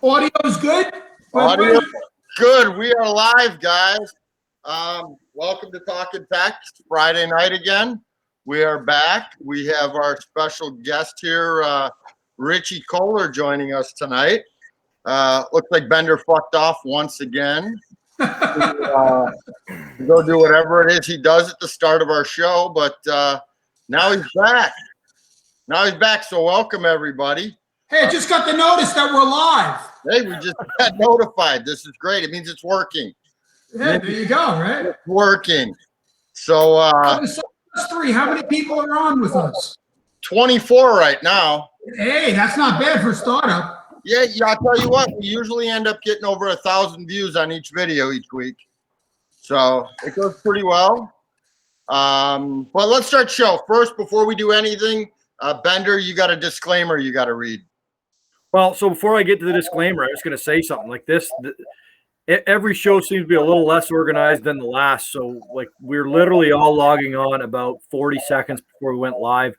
Audio is good? Audio good. We are live, guys. Welcome to Talkin Tek. It's Friday night again. We are back. We have our special guest here, Richie Kohler, joining us tonight. Looks like Bender fucked off once again. Go do whatever it is he does at the start of our show, but now he's back. So welcome, everybody. Hey, I just got the notice that we're live. Hey, we just got notified. This is great. It means it's working. Yeah, there you go, right? It's working. So, us three, how many people are on with us? 24 right now. Hey, that's not bad for a startup. Yeah, I'll tell you what, we usually end up getting over 1,000 views on each video each week. So it goes pretty well. But let's start show. First, before we do anything, Bender, you got a disclaimer you got to read. Well, so before I get to the disclaimer, I was going to say something like this. Every show seems to be a little less organized than the last. So, like, we're literally all logging on about 40 seconds before we went live.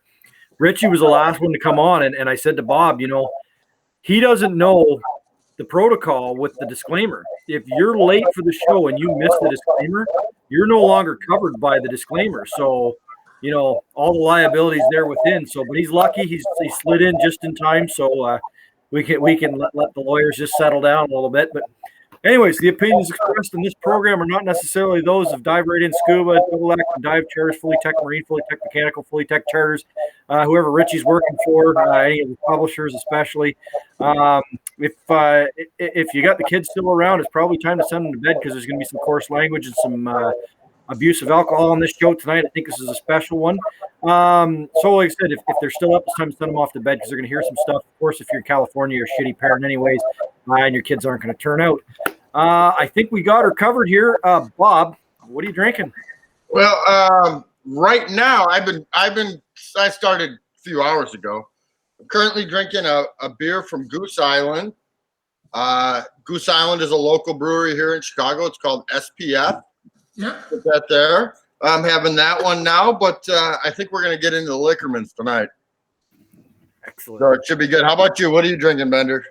Richie was the last one to come on, and I said to Bob, you know, he doesn't know the protocol with the disclaimer. If you're late for the show and you miss the disclaimer, you're no longer covered by the disclaimer. So, you know, all the liabilities there within. So, but he's lucky he slid in just in time. So, we can let the lawyers just settle down a little bit. But anyways, the opinions expressed in this program are not necessarily those of Dive Radiant Scuba, Double X, Dive Charters, Fully Tech Marine, Fully Tech Mechanical, Fully Tech Charters, whoever Richie's working for, any of the publishers especially. If you got the kids still around, it's probably time to send them to bed because there's going to be some coarse language and some abuse of alcohol on this show tonight. I think this is a special one. So like I said, if they're still up, it's time to send them off to bed because they're going to hear some stuff. Of course, if you're in California, you're a shitty parent anyways, and your kids aren't going to turn out. I think we got her covered here. Bob, what are you drinking? Well, right now I started a few hours ago. I'm currently drinking a beer from Goose Island. Goose Island is a local brewery here in Chicago. It's called SPF. Yeah. Put that there. I'm having that one now, but I think we're going to get into the Liquormans tonight. Excellent. So it should be good. How about you? What are you drinking, Bender?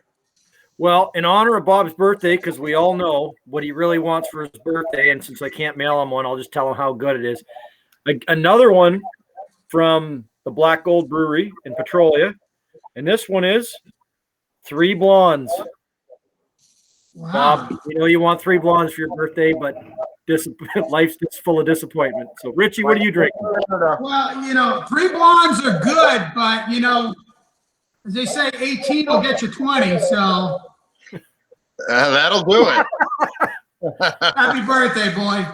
Well, in honor of Bob's birthday, because we all know what he really wants for his birthday, and since I can't mail him one, I'll just tell him how good it is. Another one from the Black Gold Brewery in Petrolia, and this one is Three Blondes. Wow. Bob, you know you want three blondes for your birthday, but life's just full of disappointment. So, Richie, what are you drinking? Well, you know, three blondes are good, but, you know, as they say, 18 will get you 20, so. That'll do it. Happy birthday, boy.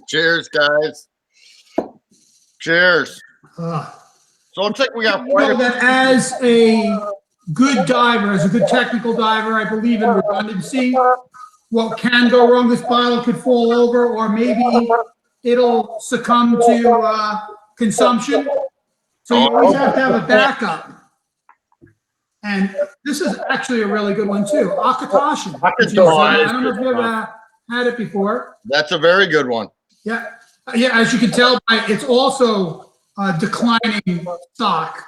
Cheers, guys. Cheers. So it looks like we got You know that as a good diver, as a good technical diver, I believe in redundancy. What can go wrong, this bottle could fall over, or maybe it'll succumb to consumption. So you always have to have a backup. And this is actually a really good one too. Akatoshi. I don't know if you've ever had it before. That's a very good one. Yeah. Yeah, as you can tell, it's also a declining stock.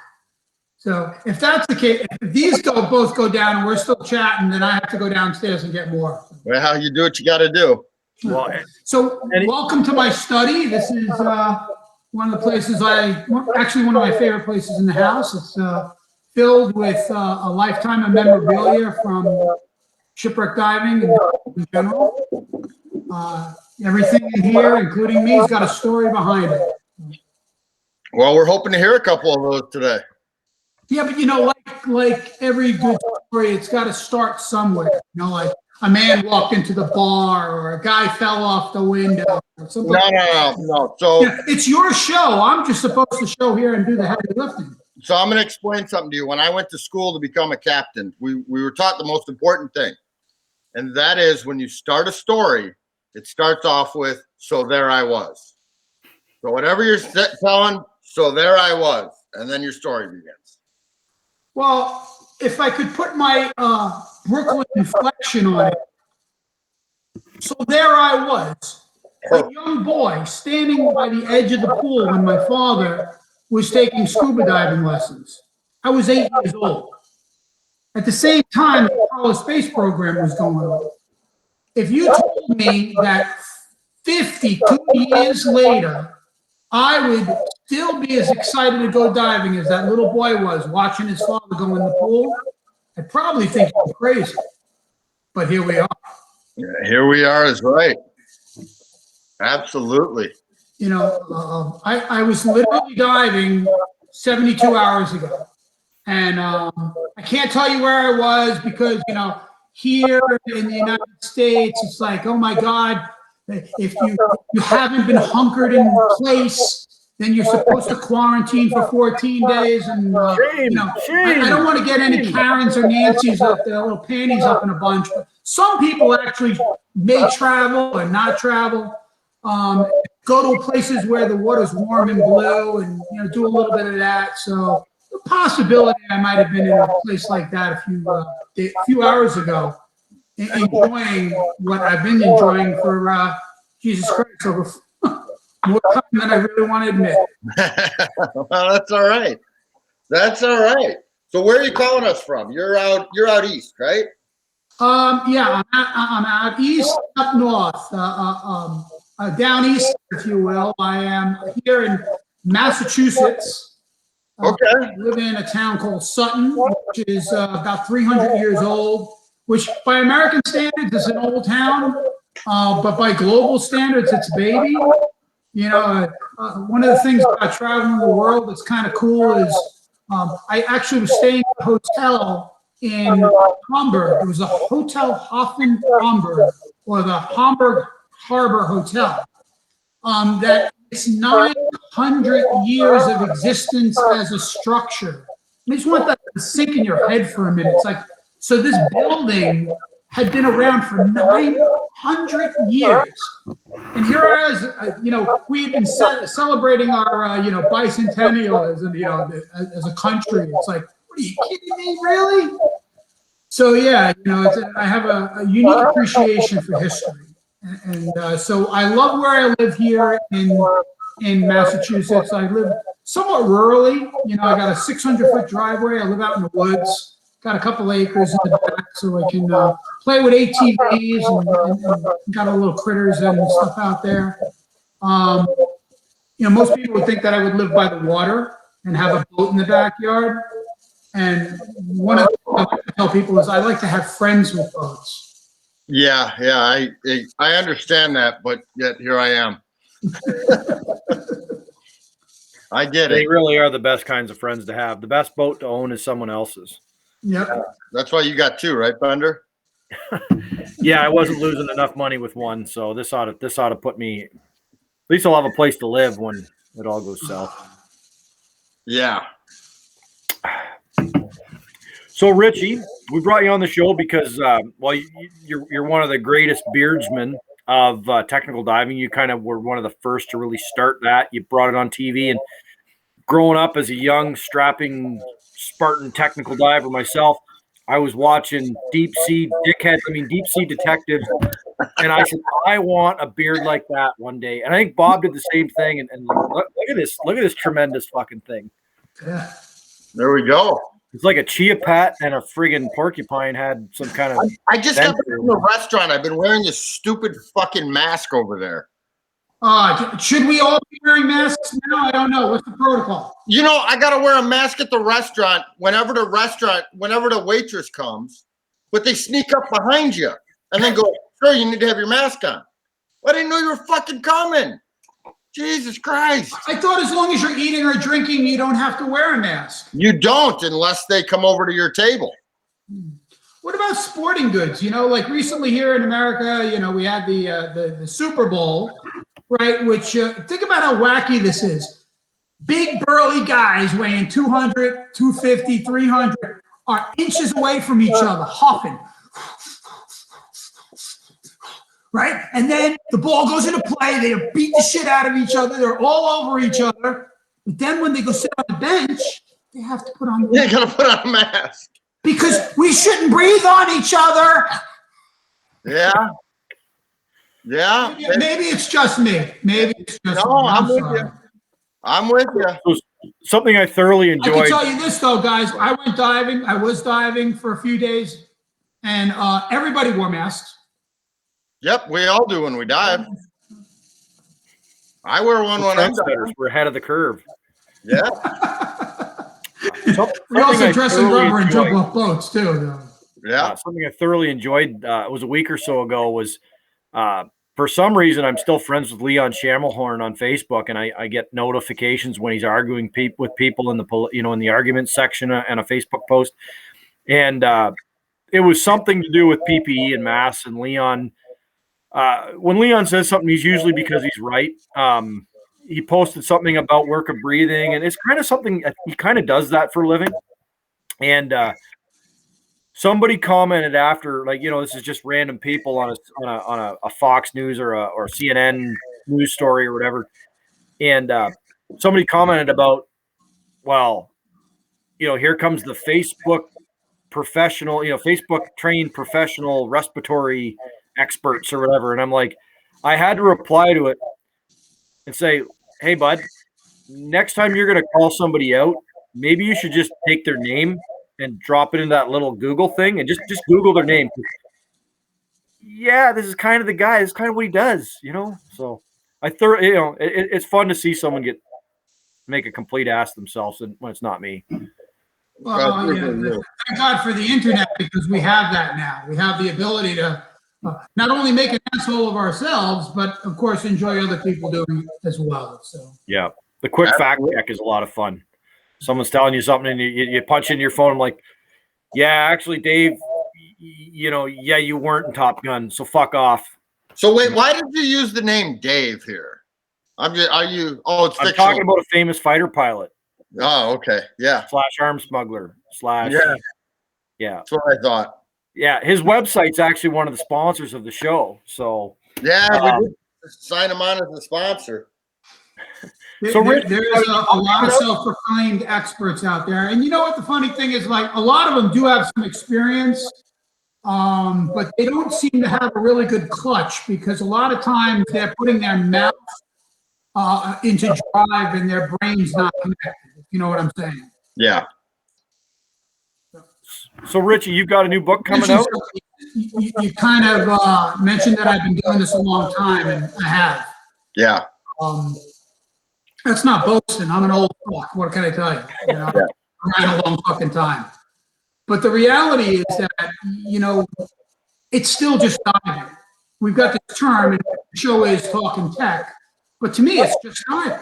So if that's the case, if these both go down and we're still chatting, then I have to go downstairs and get more. Well, you do what you got to do. Well, so welcome to my study. This is one of the places actually one of my favorite places in the house. It's filled with a lifetime of memorabilia from shipwreck diving in general. Everything in here, including me, has got a story behind it. Well, we're hoping to hear a couple of those today. Yeah, but you know, like every good story, it's got to start somewhere. You know, like a man walked into the bar, or a guy fell off the window. Or something. No. So yeah, it's your show. I'm just supposed to show here and do the heavy lifting. So I'm going to explain something to you. When I went to school to become a captain, we were taught the most important thing, and that is when you start a story, it starts off with "So there I was." So whatever you're telling, so there I was, and then your story begins. Well, if I could put my Brooklyn inflection on it. So there I was, a young boy standing by the edge of the pool when my father was taking scuba diving lessons. I was 8 years old. At the same time, the Apollo space program was going on. If you told me that 52 years later, I would still be as excited to go diving as that little boy was watching his father go in the pool, I'd probably think you're crazy. But here we are. Yeah, here we are is right. Absolutely. You know, I was literally diving 72 hours ago. And I can't tell you where I was because, you know, here in the United States, it's like, oh my God, if you haven't been hunkered in place, then you're supposed to quarantine for 14 days. And, you know, I don't want to get any Karens or Nancy's with their little panties up in a bunch. But some people actually may travel or not travel, go to places where the water's warm and blue and, you know, do a little bit of that. So the possibility I might have been in a place like that a few hours ago, enjoying what I've been enjoying for Jesus Christ over more time than I really want to admit. Well, that's all right. That's all right. So where are you calling us from? You're out east, right? Yeah, I'm out east, up north, down east, if you will. I am here in Massachusetts. Okay. I live in a town called Sutton, which is about 300 years old, which by American standards is an old town, but by global standards, it's a baby. You know, one of the things about traveling the world that's kind of cool is I actually was staying at a hotel in Hamburg. It was a Hotel Hoffen Hamburg, or the Hamburg Harbor Hotel. That it's 900 years of existence as a structure. I just want that to sink in your head for a minute. It's like, so this building had been around for 900 years. And here I was, you know, we had been celebrating our, you know, bicentennial as, you know, as a country. It's like, what are you kidding me, really? So, yeah, you know, I have a unique appreciation for history. And so I love where I live here in Massachusetts. I live somewhat rurally. You know, I got a 600-foot driveway. I live out in the woods. Got a couple acres in the back so I can play with ATVs and got a little critters and stuff out there. You know, most people would think that I would live by the water and have a boat in the backyard. And one of the things I like to tell people is I like to have friends with boats. Yeah, I understand that, but yet here I am. I get They it. really are the best kinds of friends to have. The best boat to own is someone else's. Yep. That's why you got two, right, Bender? Yeah, I wasn't losing enough money with one, so this ought to put me. At least I'll have a place to live when it all goes south. Yeah. So, Richie, we brought you on the show because, well, you're one of the greatest beardsmen of technical diving. You kind of were one of the first to really start that. You brought it on TV, and growing up as a young, strapping Spartan technical diver myself, I was watching deep sea detectives, and I said, I want a beard like that one day. And I think Bob did the same thing. And look at this tremendous fucking thing. Yeah. There we go. It's like a chia pet and a friggin' porcupine had some kind of. I just got back from the restaurant. I've been wearing this stupid fucking mask over there. Should we all be wearing masks now? I don't know. What's the protocol? You know, I got to wear a mask at the restaurant whenever the waitress comes, but they sneak up behind you and then go, sir, you need to have your mask on. I didn't know you were fucking coming. Jesus Christ. I thought as long as you're eating or drinking, you don't have to wear a mask. You don't unless they come over to your table. What about sporting goods? You know, like recently here in America, you know, we had the Super Bowl, right? Which think about how wacky this is. Big burly guys weighing 200, 250, 300 are inches away from each other, huffing. Right? And then the ball goes into play. They beat the shit out of each other. They're all over each other. But then when they go sit on the bench, they have to put on the You got to put on a mask. because we shouldn't breathe on each other. Yeah. Yeah. Maybe it's just me. Maybe it's just No, me. I'm with you. I'm with you. something I thoroughly I can enjoyed. tell you this though, guys. I went diving. I was diving for a few days, and everybody wore masks. Yep, we all do when we dive. I wear one when I'm diving. We're ahead of the curve. Yeah. We also dress in rubber and jump enjoyed. off boats too, though. Yeah. Something I thoroughly enjoyed, it was a week or so ago, was for some reason I'm still friends with Leon Shammelhorn on Facebook, and I get notifications when he's arguing with people in the argument section and a Facebook post. And it was something to do with PPE and masks, and Leon, when Leon says something, he's usually because he's right. He posted something about work of breathing, and it's kind of something he kind of does that for a living. And somebody commented after, like, this is just random people on a Fox News or a CNN news story or whatever. And somebody commented about, well, here comes the Facebook professional, Facebook trained professional respiratory experts or whatever. And I'm like, I had to reply to it and say, hey, bud, next time you're going to call somebody out, maybe you should just take their name and drop it in that little Google thing and just Google their name. Yeah, this is kind of the guy. This is kind of what he does, So it's fun to see someone make a complete ass themselves when it's not me. Well, thank God for the internet, because we have that now. We have the ability to not only make an asshole of ourselves, but of course enjoy other people doing it as well. So yeah, the quick fact check is a lot of fun. Someone's telling you something and you punch in your phone. I'm like, yeah, actually, Dave, you weren't in Top Gun, so fuck off. So wait, why did you use the name Dave here? I'm fictional. talking about a famous fighter pilot. Oh, okay. Yeah. / arms smuggler / Yeah. That's what I thought. Yeah, his website's actually one of the sponsors of the show. So yeah, we did sign him on as a sponsor. So there's a lot of self-proclaimed experts out there, and you know what the funny thing is? Like, a lot of them do have some experience, but they don't seem to have a really good clutch, because a lot of times they're putting their mouth into drive and their brain's not connected. If you know what I'm saying? Yeah. So Richie, you've got a new book coming out? You kind of mentioned that I've been doing this a long time, and I have. Yeah. That's not boasting. I'm an old fuck. What can I tell you? I ran a long fucking time. But the reality is that, it's still just diving. We've got this term, and the show is Talkin Tek, but to me, it's just diving.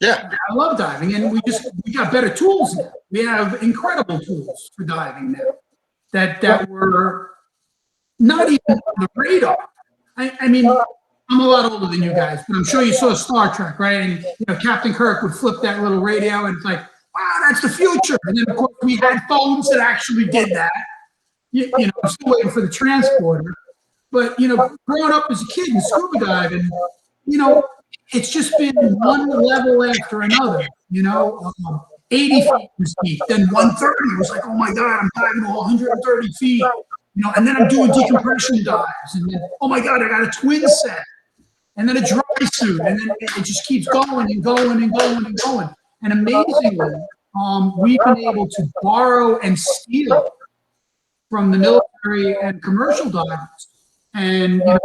Yeah. I love diving, and we got better tools now. We have incredible tools for diving now that were not even on the radar. I mean, I'm a lot older than you guys, but I'm sure you saw Star Trek, right? And Captain Kirk would flip that little radio, and it's like, wow, that's the future. And then of course we had phones that actually did that. I'm still waiting for the transporter. But growing up as a kid in scuba diving, it's just been one level after another. 80 feet was deep, then 130 was like, oh my God, I'm diving to 130 feet. And then I'm doing decompression dives, and then, oh my God, I got a twin set, and then a dry suit, and then it just keeps going and going and going and going. And amazingly, we've been able to borrow and steal from the military and commercial divers, and a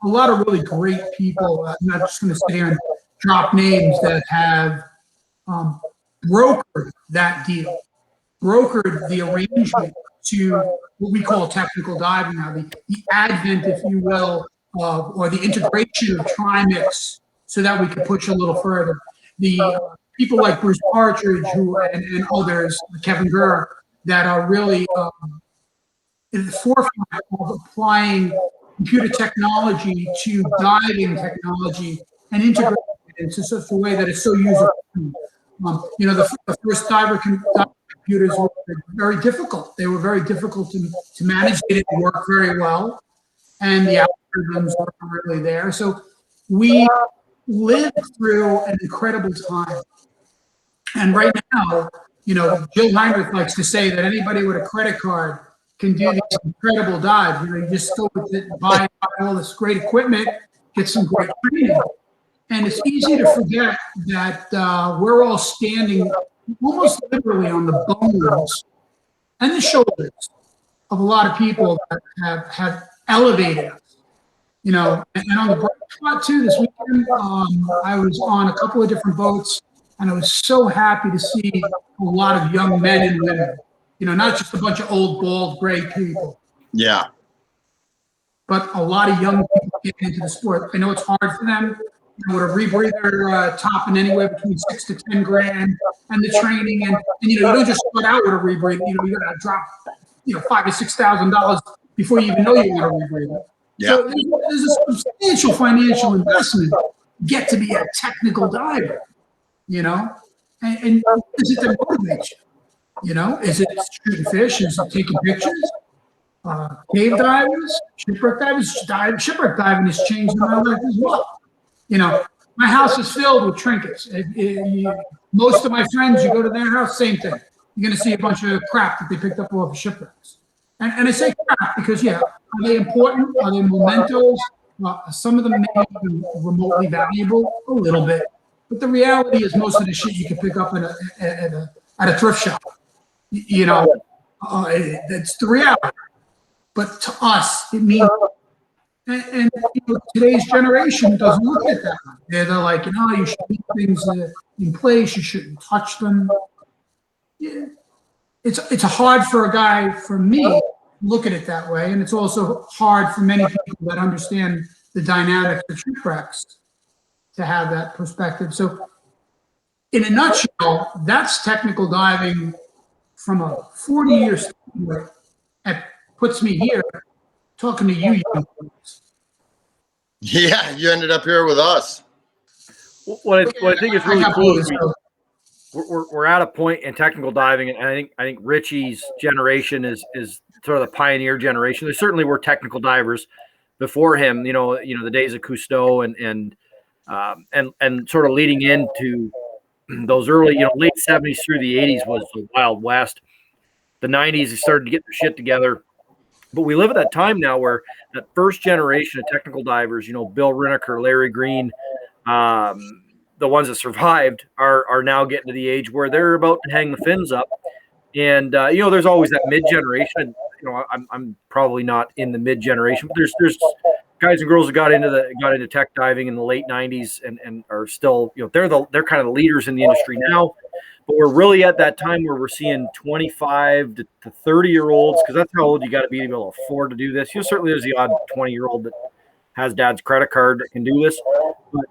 lot of really great people. I'm not just going to sit here and drop names that have brokered that deal, brokered the arrangement to what we call technical diving now, the advent, if you will, or the integration of Trimix, so that we could push a little further. The people like Bruce Partridge and others, Kevin Gurr, that are really in the forefront of applying computer technology to diving technology and integrating it into such a way that it's so user-friendly. The first diver computers were very difficult. They were very difficult to manage. They didn't work very well, and the algorithms weren't really there. So we lived through an incredible time. And right now, Jill Heinrich likes to say that anybody with a credit card can do these incredible dives. You just go with it, buy all this great equipment, get some great training. And it's easy to forget that we're all standing almost literally on the bones and the shoulders of a lot of people that have elevated us. You know, and on the bright spot too, this weekend, I was on a couple of different boats, and I was so happy to see a lot of young men and women. You know, not just a bunch of old, bald, gray people. Yeah. But a lot of young people getting into the sport. I know it's hard for them. You know, with a rebreather topping anywhere between $6 to $10 grand, and the training, and you know, you don't just start out with a rebreather. You know, you got to drop, you know, $5,000 to $6,000 before you even know you want a rebreather. Yeah. So there's a substantial financial investment to get to be a technical diver, you know? And is it that motivates you? You know, is it shooting fish? Is it taking pictures? Cave divers, shipwreck divers, shipwreck diving has changed my life as well. You know, my house is filled with trinkets. Most of my friends, you go to their house, same thing. You're going to see a bunch of crap that they picked up off of shipwrecks. And I say crap because, yeah, are they important? Are they mementos? Some of them may be remotely valuable, a little bit. But the reality is most of the shit you can pick up at a thrift shop. You know, that's the reality. But to us, it means, and you know, today's generation doesn't look at that. They're like, you know, you should leave things in place. You shouldn't touch them. Yeah. It's hard for a guy, for me, to look at it that way. And it's also hard for many people that understand the dynamics of shipwrecks to have that perspective. So in a nutshell, that's technical diving from a 40-year standpoint. That puts me here talking to you young folks. Yeah, you ended up here with us. What I think is really cool is we're at a point in technical diving, and I think Richie's generation is sort of the pioneer generation. There certainly were technical divers before him, you know, the days of Cousteau and sort of leading into those early, you know, late 70s through the 80s was the Wild West. The 90s, they started to get their shit together. But we live at that time now where that first generation of technical divers, you know, Bill Rineker, Larry Green, the ones that survived are now getting to the age where they're about to hang the fins up. And, you know, there's always that mid-generation. You know, I'm probably not in the mid-generation, but there's guys and girls that got into tech diving in the late 90s and are still, you know, they're kind of the leaders in the industry now. But we're really at that time where we're seeing 25 to 30-year-olds, because that's how old you got to be able to afford to do this. You know, certainly there's the odd 20-year-old that has dad's credit card that can do this. But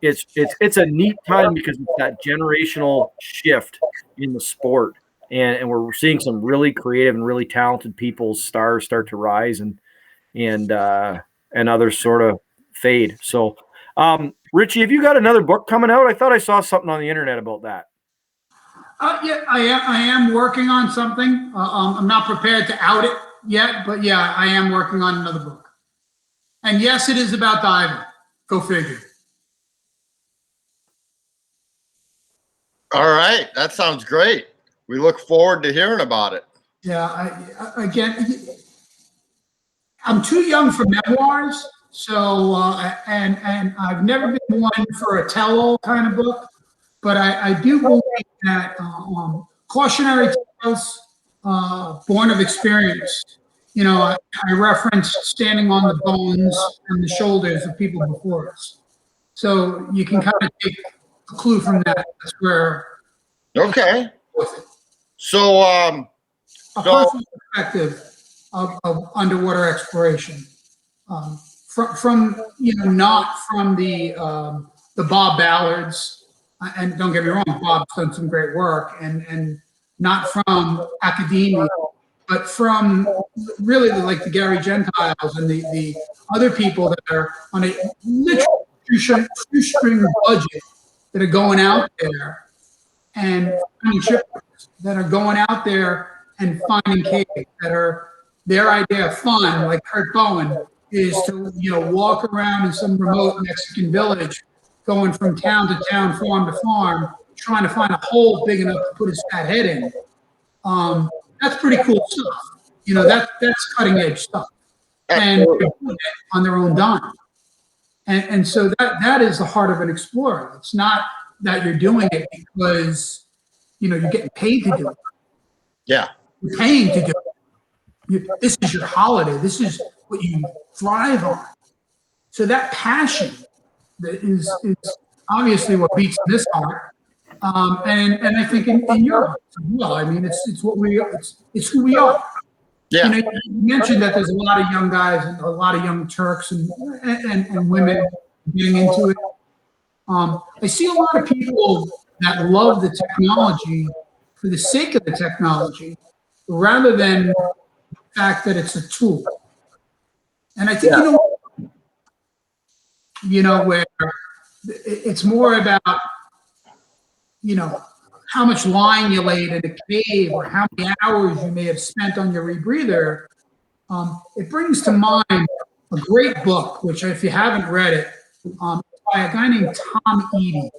it's a neat time because it's that generational shift in the sport. And we're seeing some really creative and really talented people's stars start to rise and others sort of fade. So, Richie, have you got another book coming out? I thought I saw something on the internet about that. Yeah, I am working on something. I'm not prepared to out it yet, but yeah, I am working on another book. And yes, it is about diving. Go figure. All right, that sounds great. We look forward to hearing about it. Yeah, I'm too young for memoirs, so and I've never been one for a tell-all kind of book. But I do believe that cautionary tales, born of experience. You know, I reference standing on the bones and the shoulders of people before us. So you can kind of take a clue from that. That's where. Okay. So, a personal perspective of underwater exploration, from you know, not from the Bob Ballards. And don't get me wrong, Bob's done some great work, and not from academia, but from really like the Gary Gentiles and the other people that are on a literal shoestring budget that are going out there and finding shipwrecks, that are going out there and finding caves, that are their idea of fun, like Kurt Bowen, is to, you know, walk around in some remote Mexican village, going from town to town, farm to farm, trying to find a hole big enough to put his fat head in. That's pretty cool stuff. You know, that's cutting edge stuff. And they're doing it on their own dime. And so that is the heart of an explorer. It's not that you're doing it because, you're getting paid to do it. Yeah. You're paying to do it. This is your holiday. This is what you thrive on. So that passion that is obviously what beats this heart. And I think in your heart as well. I mean, it's what we are. It's who we are. Yeah. You mentioned that there's a lot of young guys and a lot of young Turks and women getting into it. I see a lot of people that love the technology for the sake of the technology, rather than the fact that it's a tool. And I think where it's more about how much lying you laid in a cave or how many hours you may have spent on your rebreather. It brings to mind a great book, which if you haven't read it, by a guy named Tom Eady.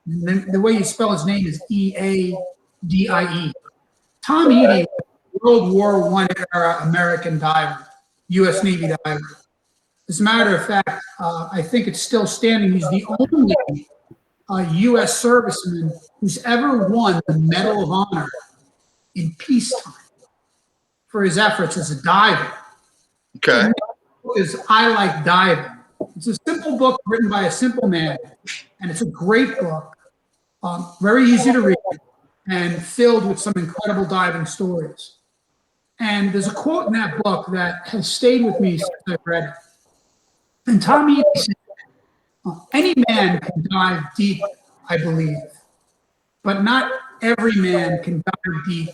And the way you spell his name is Eadie. Tom Eady, World War I era American diver, U.S. Navy diver. As a matter of fact, I think it's still standing. He's the only U.S. serviceman who's ever won the Medal of Honor in peacetime for his efforts as a diver. Okay. The book is I Like Diving. It's a simple book written by a simple man, and it's a great book, very easy to read, and filled with some incredible diving stories. And there's a quote in that book that has stayed with me since I've read it. And Tom Eady said, any man can dive deep, I believe, but not every man can dive deep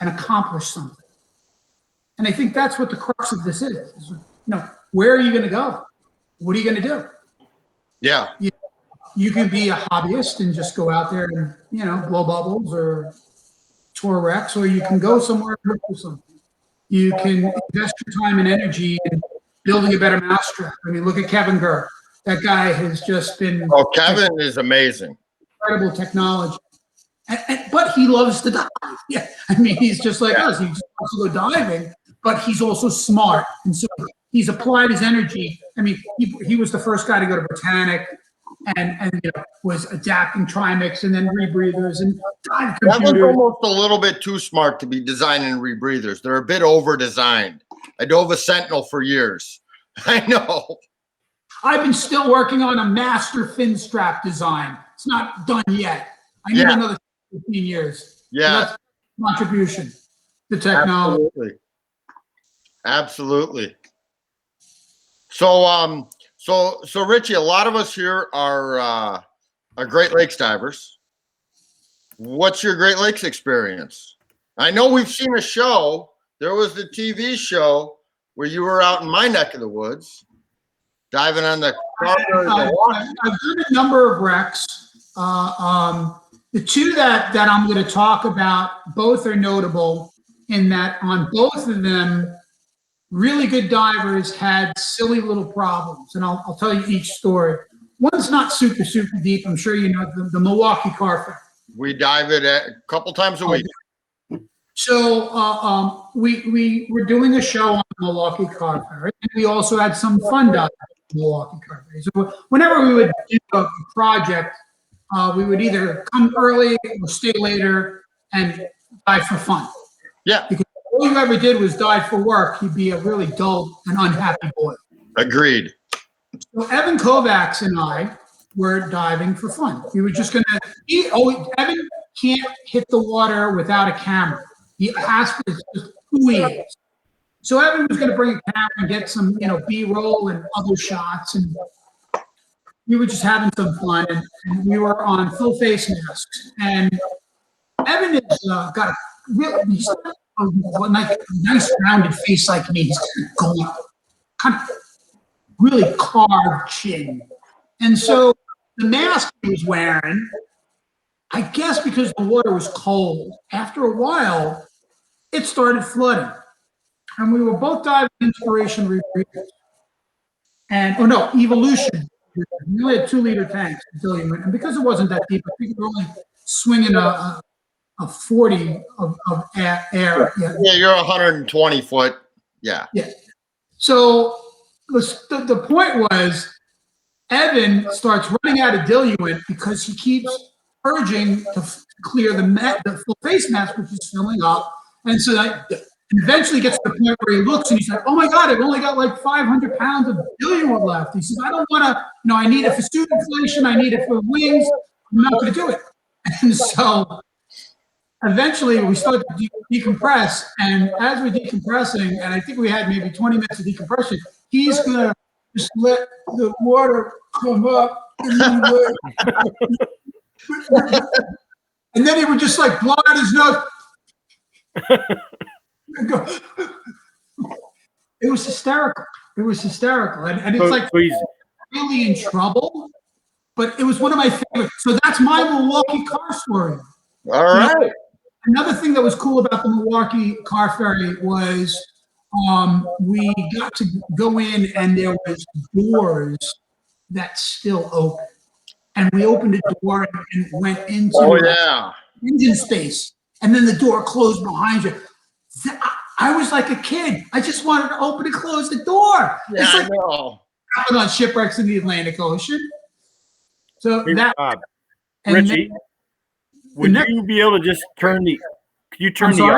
and accomplish something. And I think that's what the crux of this is where are you going to go? What are you going to do? Yeah. You can be a hobbyist and just go out there and, blow bubbles or tour wrecks, or you can go somewhere and do something. You can invest your time and energy in building a better mousetrap. I mean, look at Kevin Gurr. That guy has just been. Oh, Kevin is amazing. Incredible technology. But he loves to dive. Yeah. I mean, he's just like us. He just wants to go diving, but he's also smart. And so he's applied his energy. I mean, he was the first guy to go to Britannic and was adapting trimix and then rebreathers and dive computers. That was almost a little bit too smart to be designing rebreathers. They're a bit over-designed. I dove a Sentinel for years. I know. I've been still working on a master fin strap design. It's not done yet. I need another 15 years. Yeah. So that's contribution to technology. Absolutely. So Richie, a lot of us here are Great Lakes divers. What's your Great Lakes experience? I know we've seen a show. There was the TV show where you were out in my neck of the woods, diving on the Kohler. I've done a number of wrecks. The two that I'm going to talk about, both are notable in that on both of them, really good divers had silly little problems. And I'll tell you each story. One's not super, super deep. I'm sure you know the Milwaukee car factory. We dive it a couple times a week. So we were doing a show on the Milwaukee car ferry, and we also had some fun diving on the Milwaukee car ferry. So whenever we would do a project, we would either come early or stay later and dive for fun. Yeah. Because if all you ever did was dive for work, you'd be a really dull and unhappy boy. Agreed. So Evan Kovacs and I were diving for fun. We were just going to, Evan can't hit the water without a camera. He has to, it's just who he is. So Evan was going to bring a camera and get some, B-roll and other shots. And we were just having some fun. And we were on full face masks. And Evan has got a he's got a nice rounded face like me. He's kind of really carved chin. And so the mask he was wearing, I guess because the water was cold, after a while, it started flooding. And we were both diving Inspiration rebreathers. And, Evolution. We only had 2-liter tanks until you went. And because it wasn't that deep, I think we were only swinging a 40 of air. Yeah, you're 120 foot. Yeah. Yeah. So the point was, Evan starts running out of diluent because he keeps urging to clear the full face mask, which is filling up. And so eventually gets to the point where he looks and he's like, oh my God, I've only got like 500 pounds of diluent left. He says, I don't want to, I need it for student inflation. I need it for wings. I'm not going to do it. And so eventually we start to decompress. And as we're decompressing, and I think we had maybe 20 minutes of decompression, he's going to just let the water come up. And then he would just like blow out his nose. It was hysterical. It was hysterical. And it's like really in trouble, but it was one of my favorites. So that's my Milwaukee car story. All right. Another thing that was cool about the Milwaukee car ferry was we got to go in and there was doors that still open. And we opened a door and went into engine space. And then the door closed behind you. I was like a kid. I just wanted to open and close the door. Yeah, it's like I know. on shipwrecks in the Atlantic Ocean. So Richie, would you be able to just turn the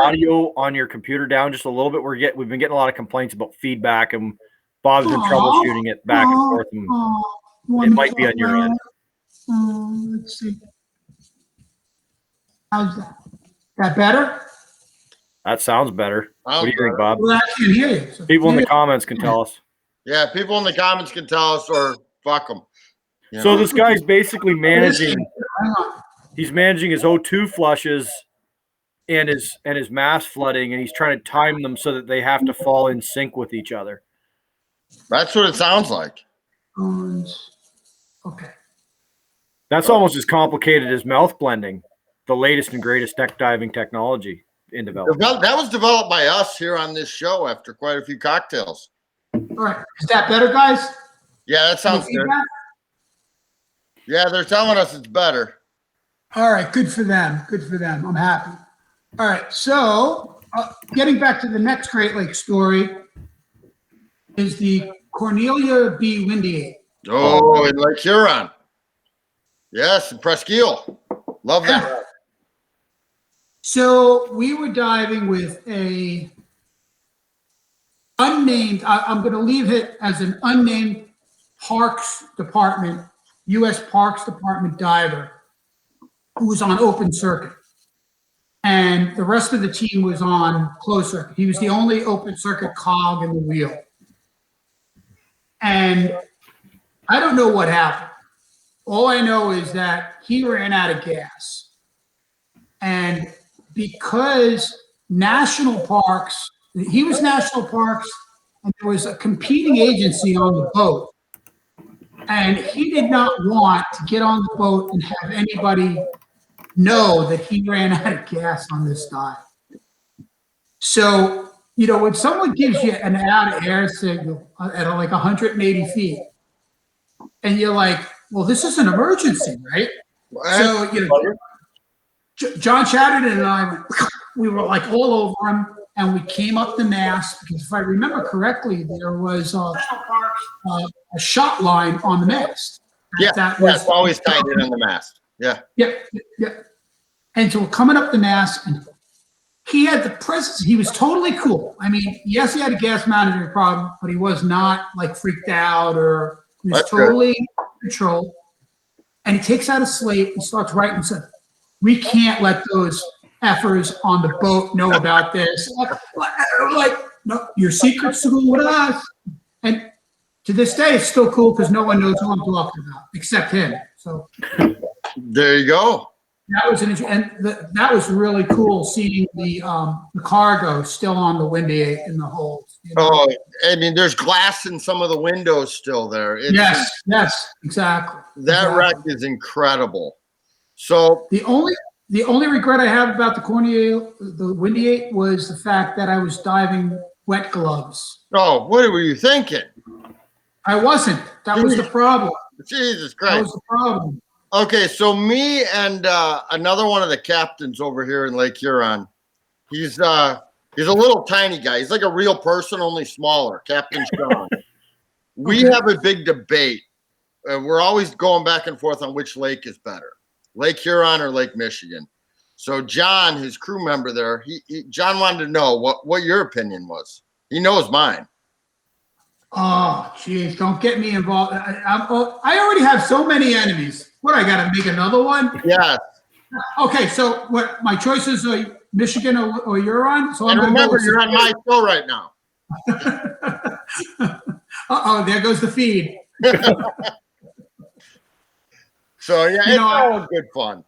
audio on your computer down just a little bit? We've been getting a lot of complaints about feedback, and Bob's been troubleshooting it back and forth, and it might be on your end. Let's see. How's that? That better? That sounds better. What do you think, Bob? Well, I can't hear you. So people in the comments can tell us. Yeah, people in the comments can tell us, or fuck them. So this guy's basically managing. He's managing his O2 flushes and his mass flooding, and he's trying to time them so that they have to fall in sync with each other. That's what it sounds like. Okay. That's almost as complicated as mouth blending, the latest and greatest deck diving technology in development. That was developed by us here on this show after quite a few cocktails. All right. Is that better, guys? Yeah, that sounds good. Yeah, they're telling us it's better. All right. Good for them. Good for them. I'm happy. All right. So getting back to the next Great Lakes story is the Cornelia B. Windy. Oh, in Lake Huron. Yes, in Presqu'île. Love that. Yeah. So we were diving with a unnamed, I'm going to leave it as an unnamed Parks Department, U.S. Parks Department diver who was on open circuit. And the rest of the team was on closed circuit. He was the only open circuit cog in the wheel. And I don't know what happened. All I know is that he ran out of gas. And because national parks, he was national parks, and there was a competing agency on the boat. And he did not want to get on the boat and have anybody know that he ran out of gas on this dive. So, when someone gives you an out of air signal at like 180 feet, and you're like, well, this is an emergency, right? So, John Chatterton and I, we were like all over him, and we came up the mast because if I remember correctly, there was a shot line on the mast. Yeah, that's always tied in on the mast. Yeah. And so we're coming up the mast, and he had the presence. He was totally cool. I mean, yes, he had a gas management problem, but he was not like freaked out or he was totally in control. And he takes out a slate and starts writing and said, we can't let those effers on the boat know about this. Like, no, your secret's cool with us. And to this day, it's still cool because no one knows who I'm talking about except him. So there you go. That was that was really cool seeing the cargo still on the Windy 8 in the holds. Oh, I mean, there's glass in some of the windows still there. Yes, exactly. That wreck is incredible. So the only regret I have about the Windy 8 was the fact that I was diving wet gloves. Oh, what were you thinking? I wasn't. That was the problem. Jesus Christ. That was the problem. Okay, so me and another one of the captains over here in Lake Huron, he's a little tiny guy. He's like a real person, only smaller, Captain Sean. We have a big debate we're always going back and forth on which lake is better, Lake Huron or Lake Michigan. So John, his crew member there, John wanted to know what your opinion was. He knows mine. Oh, geez, don't get me involved. I already have so many enemies. What, I got to make another one? Yes. Okay, so what my choices are Michigan or Huron. So And I'm remember, you're on my show right now. Uh-oh, there goes the feed. So yeah, it's all good fun.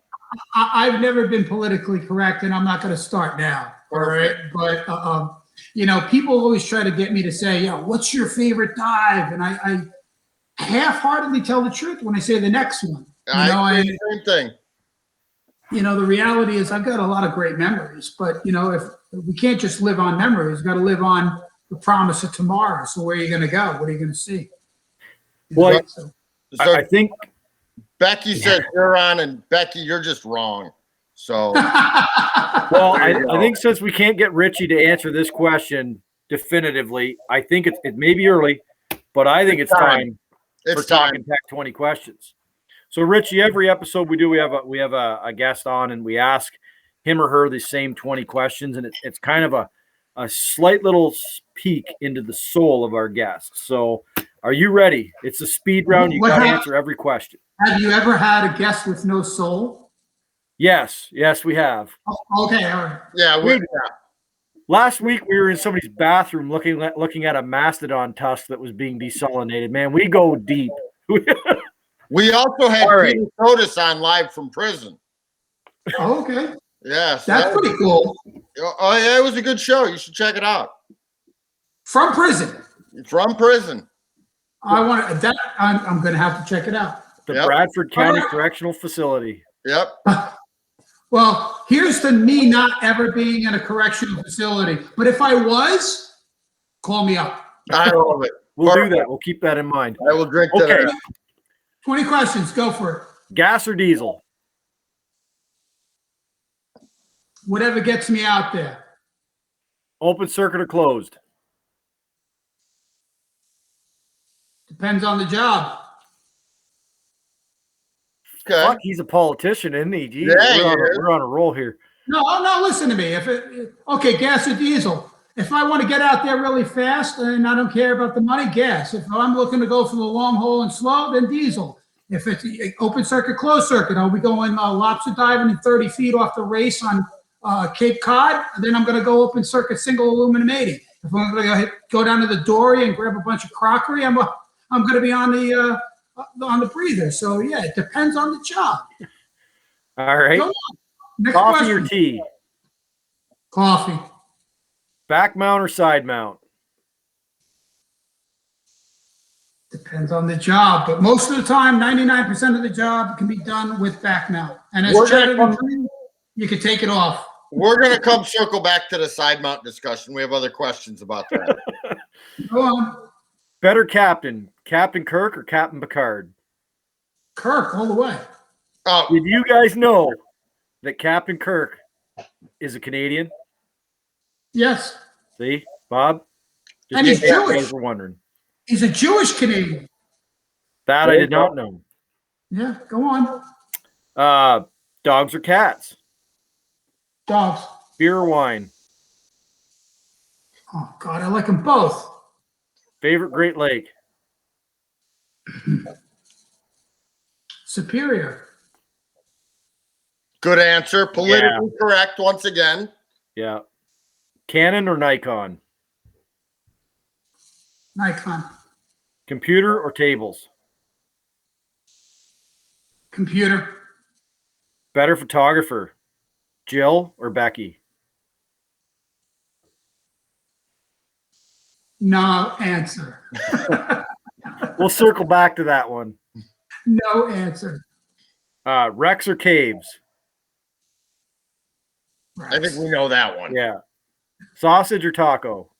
I've never been politically correct, and I'm not going to start now. All right, but people always try to get me to say, "Yeah, what's your favorite dive?" And I half-heartedly tell the truth when I say the next one. Same thing. The reality is I've got a lot of great memories, but if we can't just live on memories, we've got to live on the promise of tomorrow. So where are you going to go? What are you going to see? Well, I think Becky says you're on, and Becky, you're just wrong. So, well, I think since we can't get Richie to answer this question definitively, I think it may be early, but I think it's time for Talkin Tek 20 questions. So, Richie, every episode we do, we have a guest on, and we ask him or her the same 20 questions, and it's kind of a slight little peek into the soul of our guests. So, are you ready? It's a speed round. You got to answer every question. Have you ever had a guest with no soul? Yes, we have. Okay, all right. Yeah, last week we were in somebody's bathroom looking at a mastodon tusk that was being desalinated. Man, we go deep. We also had Peter Sotis on live from prison. Oh, okay. Yes, that's pretty cool. Oh yeah, it was a good show. You should check it out. From prison. From prison. I'm going to have to check it out. The Bradford County Correctional Facility. Yep. Well, here's to me not ever being in a correctional facility. But if I was, call me up. I love it. We'll do that. We'll keep that in mind. I will drink that. Okay. 20 questions. Go for it. Gas or diesel? Whatever gets me out there. Open circuit or closed? Depends on the job. Okay. Fuck, he's a politician, isn't he? Jeez, Yeah, we're on a roll here. No, listen to me. Okay, gas or diesel. If I want to get out there really fast and I don't care about the money, gas. If I'm looking to go for the long haul and slow, then diesel. If it's open circuit, closed circuit, I'll be going lobster diving in 30 feet off the race on Cape Cod. Then I'm going to go open circuit single aluminum 80. If I'm going to go down to the dory and grab a bunch of crockery, I'm going to be on the breather. So yeah, it depends on the job. All right. Next Coffee question. or tea? Coffee. Back mount or side mount? Depends on the job, but most of the time, 99% of the job can be done with back mount. And as you can take it off. We're going to come circle back to the side mount discussion. We have other questions about that. Go on. Better captain, Captain Kirk or Captain Picard? Kirk, all the way. Oh, Did you guys know that Captain Kirk is a Canadian? Yes. See, Bob? Just And he's in case you Jewish. guys were wondering. He's a Jewish Canadian. That I did not know. Yeah, go on. Dogs or cats? Dogs. Beer or wine? Oh, God, I like them both. Favorite Great Lake? Superior. good answer. Politically correct once again. Yeah. Canon or Nikon? Nikon. Computer or tables? Computer. Better photographer, Jill or Becky? No answer. We'll circle back to that one. No answer. Rex or Caves? I think we know that one. Yeah. Sausage or taco?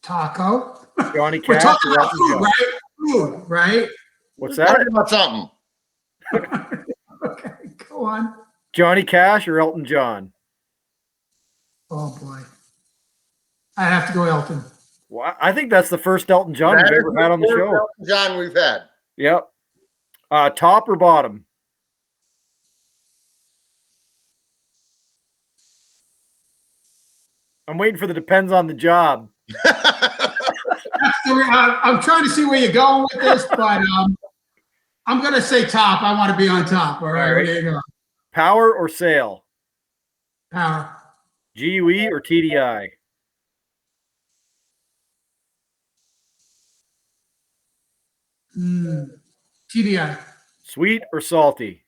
Taco. Johnny We're Cash talking or about Elton food, John? right? Food, right? What's Talking that? about something. Okay, go on. Johnny Cash or Elton John? Oh boy. I have to go Elton. Well, I think that's the first Elton John That we've is ever had on the first show. Elton John we've had. Yep. Top or bottom? I'm waiting for the depends on the job. I'm trying to see where you're going with this, but I'm going to say top. I want to be on top. All right. All right. There you go. Power or sail? Power. GUE or TDI? TDI. Sweet or salty?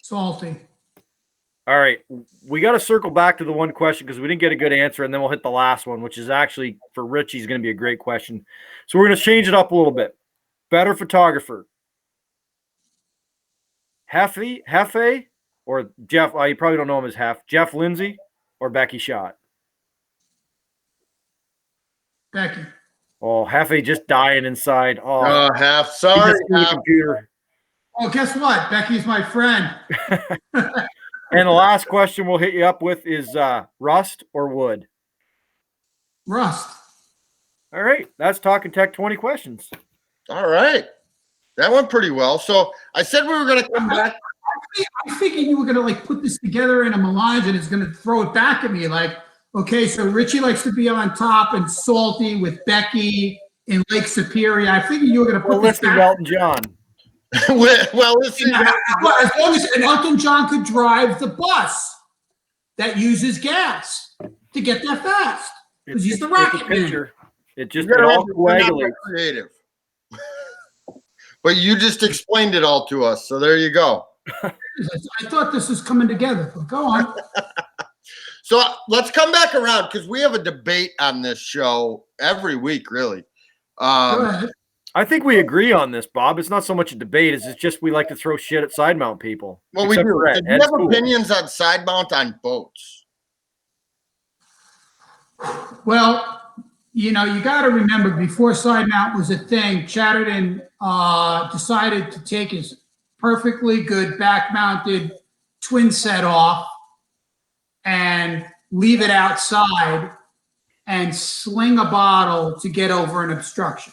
Salty. All right. We got to circle back to the one question because we didn't get a good answer, and then we'll hit the last one, which is actually for Richie is going to be a great question. So we're going to change it up a little bit. Better photographer? Hefe or Jeff? You probably don't know him as Hef. Jeff Lindsay or Becky Schott? Becky. Oh, Hefe just dying inside. Oh, Hef. He Sorry, just threw the Hef. computer. Oh, guess what? Becky's my friend. And the last question we'll hit you up with is rust or wood? Rust. All right. That's Talkin Tek 20 questions. All right. That went pretty well. So I said we were going to come back. I figured you were going to like put this together in a melange and it's going to throw it back at me. Like, okay, so Richie likes to be on top and salty with Becky in Lake Superior. I figured you were going to put this Listening to back. Elton John. Well, let's see. As long as Elton John could drive the bus that uses gas to get there fast because he's the rocket man. It just You're all not coagulates. creative. But you just explained it all to us, so there you go. I thought this was coming together, but go on. So let's come back around because we have a debate on this show every week, really. Go ahead. I think we agree on this, Bob. It's not so much a debate. It's just we like to throw shit at side mount people. Well, we Except do. for Ed. Do you Ed's have cool. opinions on side mount on boats? Well, you know, you got to remember before side mount was a thing, Chatterton decided to take his perfectly good back mounted twin set off and leave it outside and sling a bottle to get over an obstruction.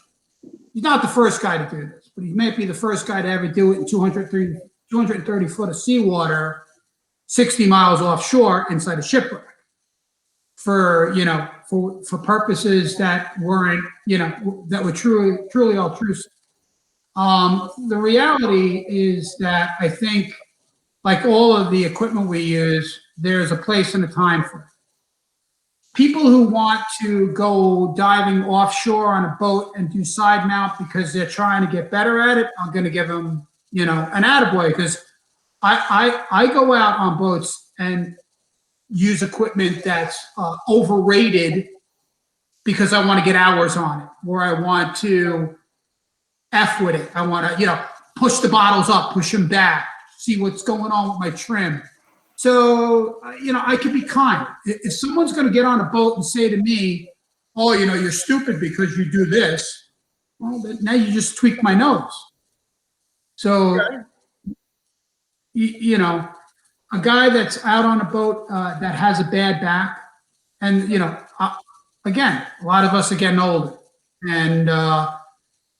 He's not the first guy to do this, but he may be the first guy to ever do it in 230 foot of seawater, 60 miles offshore inside a shipwreck for purposes that weren't, that were truly altruistic. The reality is that I think, like all of the equipment we use, there's a place and a time for it. People who want to go diving offshore on a boat and do side mount because they're trying to get better at it, I'm going to give them, an attaboy, because I go out on boats and use equipment that's overrated because I want to get hours on it, or I want to F with it. I want to, push the bottles up, push them back, see what's going on with my trim. So, I can be kind. If someone's going to get on a boat and say to me, oh, you're stupid because you do this, well, now you just tweak my nose. So, a guy that's out on a boat that has a bad back, and, again, a lot of us are getting older, and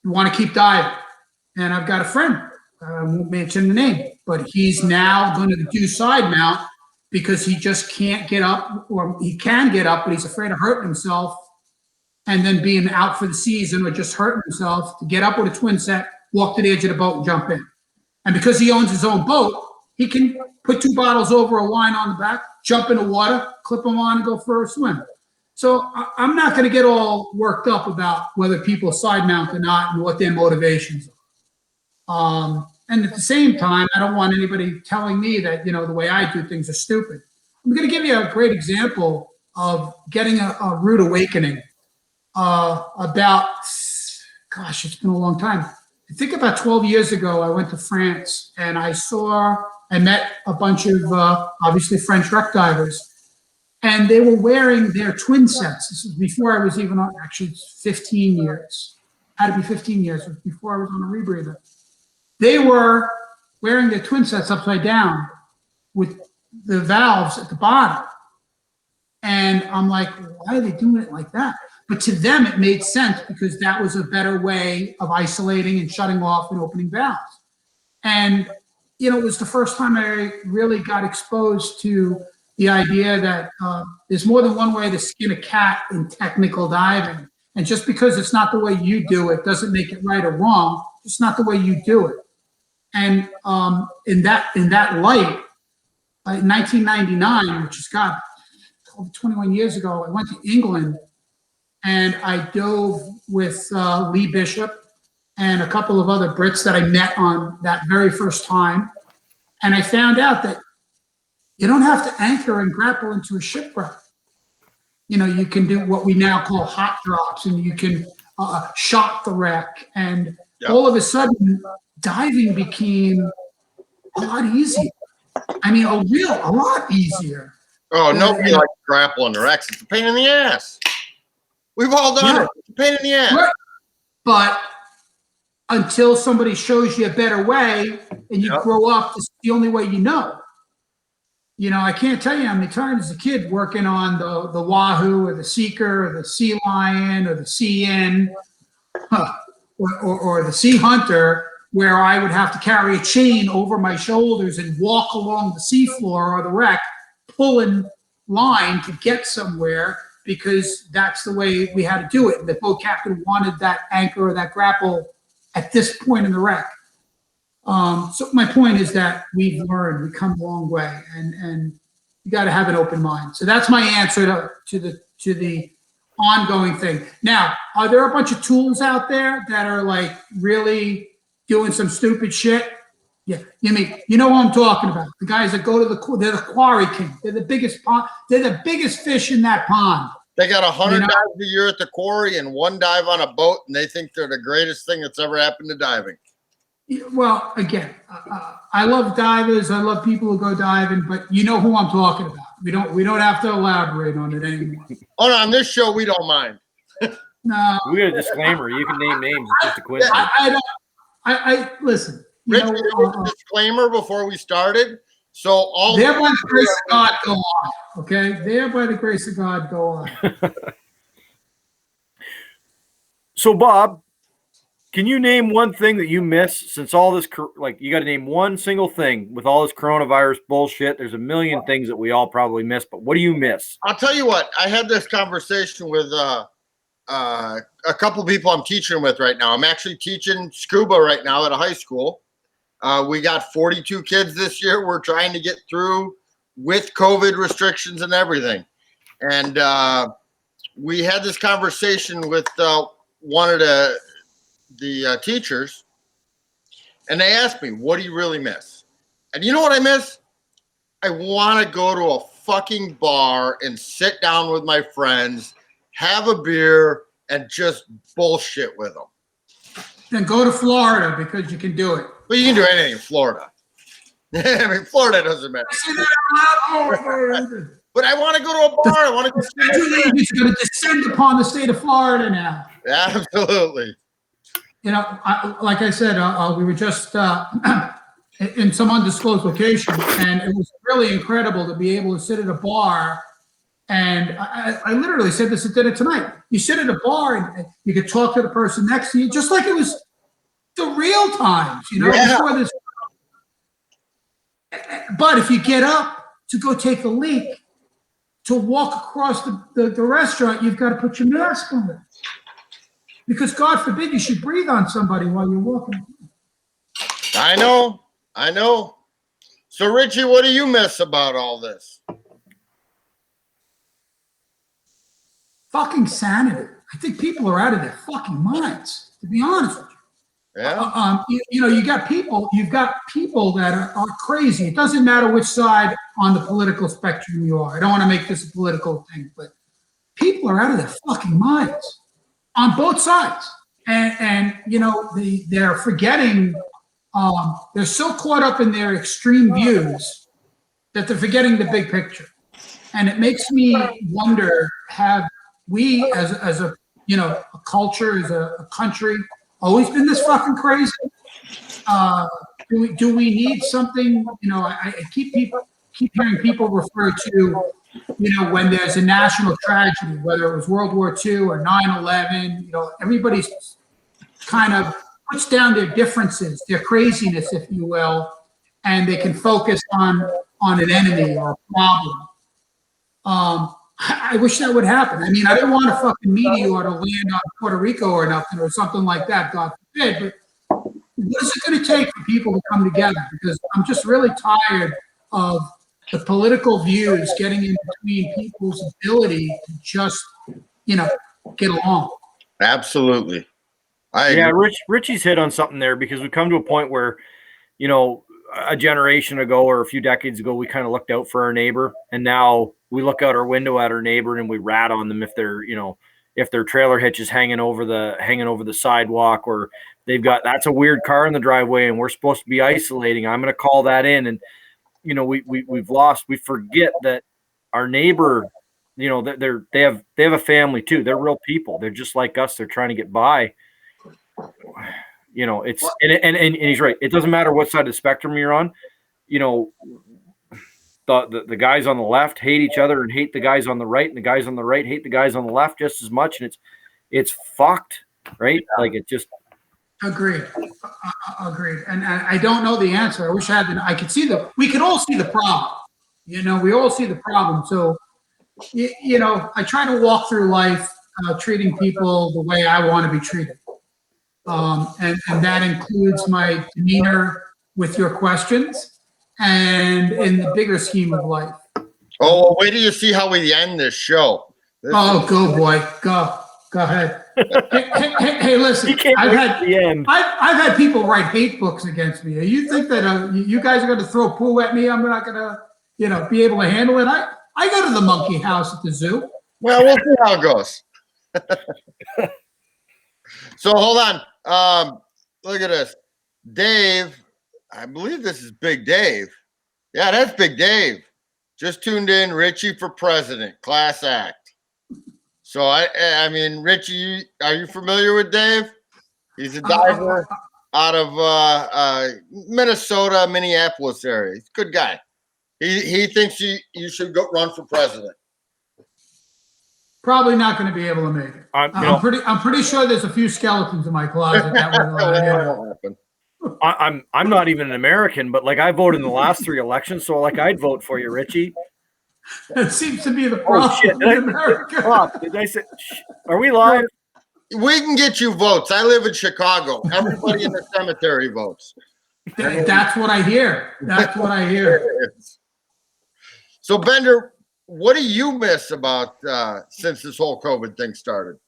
we want to keep diving. And I've got a friend, I won't mention the name, but he's now going to do side mount because he just can't get up, or he can get up, but he's afraid of hurting himself and then being out for the season or just hurting himself to get up with a twin set, walk to the edge of the boat and jump in. And because he owns his own boat, he can put 2 bottles over a line on the back, jump in the water, clip them on and go for a swim. So I'm not going to get all worked up about whether people side mount or not and what their motivations are. And at the same time, I don't want anybody telling me that, the way I do things are stupid. I'm going to give you a great example of getting a rude awakening about, gosh, it's been a long time. I think about 12 years ago, I went to France and I met a bunch of, obviously, French wreck divers. And they were wearing their twin sets. This was before I was even on, actually, it's 15 years. Had to be 15 years. It was before I was on a rebreather. They were wearing their twin sets upside down with the valves at the bottom. And I'm like, why are they doing it like that? But to them, it made sense because that was a better way of isolating and shutting off and opening valves. And, you know, it was the first time I really got exposed to the idea that there's more than one way to skin a cat in technical diving. And just because it's not the way you do it doesn't make it right or wrong. It's not the way you do it. And in that light, in 1999, which is God, over 21 years ago, I went to England and I dove with Lee Bishop and a couple of other Brits that I met on that very first time. And I found out that you don't have to anchor and grapple into a shipwreck. You know, you can do what we now call hot drops, and you can shock the wreck. And all of a sudden, diving became a lot easier. I mean, a lot easier. Oh, nobody likes grappling the wrecks. It's a pain in the ass. We've all done it. It's a pain in the ass. Right. But until somebody shows you a better way and you grow up, it's the only way you know. You know, I can't tell you how many times as a kid working on the Wahoo or the Seeker or the Sea Lion or the CN or the Sea Hunter, where I would have to carry a chain over my shoulders and walk along the seafloor or the wreck, pulling line to get somewhere because that's the way we had to do it. The boat captain wanted that anchor or that grapple at this point in the wreck. So my point is that we've learned, we've come a long way, and you got to have an open mind. So that's my answer to the ongoing thing. Now, are there a bunch of tools out there that are like really doing some stupid shit? Yeah, you know what I'm talking about. The guys that go to they're the quarry king. They're the biggest pond. They're the biggest fish in that pond. They got 100 dives a year at the quarry and one dive on a boat, and they think they're the greatest thing that's ever happened to diving. Well, again, I love divers. I love people who go diving, but you know who I'm talking about. We don't have to elaborate on it anymore. Oh, no, on this show, we don't mind. No, We got a disclaimer. You can name names. It's just a coincidence. I listen. Richie, there was a disclaimer before we started. So all there by the grace of God, go on. Okay, there by the grace of God, go on. So, Bob, can you name one thing that you miss since all this, like, you got to name one single thing with all this coronavirus bullshit? There's a million things that we all probably miss, but what do you miss? I'll tell you what. I had this conversation with a couple people I'm teaching with right now. I'm actually teaching scuba right now at a high school. We got 42 kids this year. We're trying to get through with COVID restrictions and everything. And we had this conversation with one of the teachers, and they asked me, what do you really miss? And you know what I miss? I want to go to a fucking bar and sit down with my friends, have a beer, and just bullshit with them. Then go to Florida because you can do it. But you can do anything in Florida. I mean, Florida doesn't matter. But I want to go to a bar. I want to go see my friends. It's going to descend upon the state of Florida now. Absolutely. You know, like I said, we were just in some undisclosed location, and it was really incredible to be able to sit at a bar. And I literally said this at dinner tonight. You sit at a bar and you could talk to the person next to you, just like it was the real times, you know. Yeah. Before this. But if you get up to go take a leak, to walk across the restaurant, you've got to put your mask on. Because God forbid you should breathe on somebody while you're walking. I know. So, Richie, what do you miss about all this? Fucking sanity. I think people are out of their fucking minds, to be honest with you. Yeah. You know, you've got people that are crazy. It doesn't matter which side on the political spectrum you are. I don't want to make this a political thing, but people are out of their fucking minds on both sides. And you know, they're forgetting, they're so caught up in their extreme views that they're forgetting the big picture. And it makes me wonder, have we as a, you know, a culture, as a country, always been this fucking crazy? Do we need something? You know, I keep hearing people refer to when there's a national tragedy, whether it was World War II or 9/11, everybody's kind of puts down their differences, their craziness, if you will, and they can focus on an enemy or a problem. I wish that would happen. I mean, I didn't want a fucking meteor to land on Puerto Rico or nothing or something like that, God forbid, but what is it going to take for people to come together? Because I'm just really tired of the political views getting in between people's ability to just, get along. Absolutely. Richie's hit on something there, because we come to a point where, a generation ago or a few decades ago, we kind of looked out for our neighbor, and now we look out our window at our neighbor and we rat on them if they're, if their trailer hitch is hanging over the sidewalk, or that's a weird car in the driveway and we're supposed to be isolating. I'm going to call that in. And, we forget that our neighbor, they have a family too. They're real people. They're just like us. They're trying to get by. And he's right. It doesn't matter what side of the spectrum you're on. The guys on the left hate each other and hate the guys on the right, and the guys on the right hate the guys on the left just as much. And it's fucked, right? Like, it just. Agreed. Agreed. And I don't know the answer. I wish I had. I could see we could all see the problem. We all see the problem. So, I try to walk through life treating people the way I want to be treated. And that includes my demeanor with your questions and in the bigger scheme of life. Oh, well, wait till you see how we end this show. Go, boy. Go ahead. Hey, listen. I've had people write hate books against me. You think that you guys are going to throw poo at me? I'm not going to, be able to handle it. I go to the monkey house at the zoo. Well, we'll see how it goes. So hold on. Look at this. Dave, I believe this is Big Dave. Yeah, that's Big Dave. Just tuned in. Richie for president. Class act. So, I mean, Richie, are you familiar with Dave? He's a diver out of Minnesota, Minneapolis area. He's a good guy. He thinks you should go run for president. Probably not going to be able to make it. I'm pretty sure there's a few skeletons in my closet that would happen. I'm not even an American, but I voted in the last 3 elections, so I'd vote for you, Richie. That seems to be the problem in America. Did I say? Are we live? We can get you votes. I live in Chicago. Everybody in the cemetery votes. That's what I hear. That's what I hear. So, Bender, what do you miss about since this whole COVID thing started?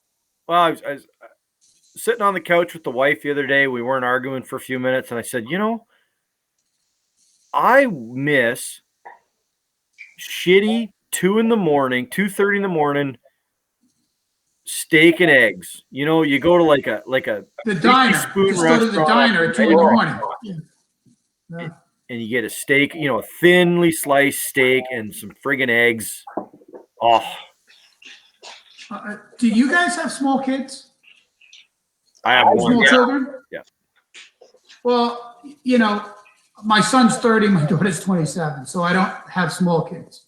Well, I was sitting on the couch with the wife the other day. We weren't arguing for a few minutes, and I said, I miss shitty 2:30 in the morning steak and eggs. You go to the diner. Just go to the diner at 2 in the morning. Yeah. And you get a steak, a thinly sliced steak and some friggin' eggs. Oh. Do you guys have small kids? I have one. Small children? Yeah. Well, my son's 30, my daughter's 27, so I don't have small kids.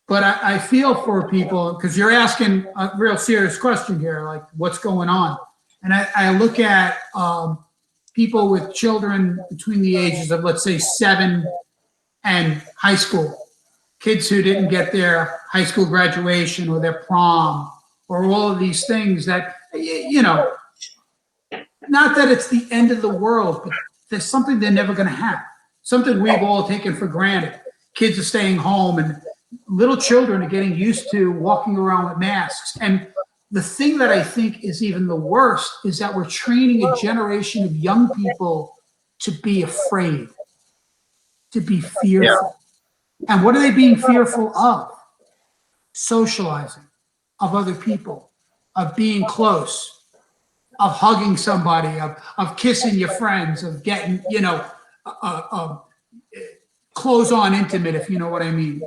But I feel for people, because you're asking a real serious question here, like what's going on. And I look at people with children between the ages of, let's say, 7 and high school, kids who didn't get their high school graduation or their prom or all of these things that, not that it's the end of the world, but there's something they're never going to have, something we've all taken for granted. Kids are staying home and little children are getting used to walking around with masks. And the thing that I think is even the worst is that we're training a generation of young people to be afraid, to be fearful. Yeah. And what are they being fearful of? Socializing, of other people, of being close, of hugging somebody, of kissing your friends, of getting, close on intimate, if you know what I mean.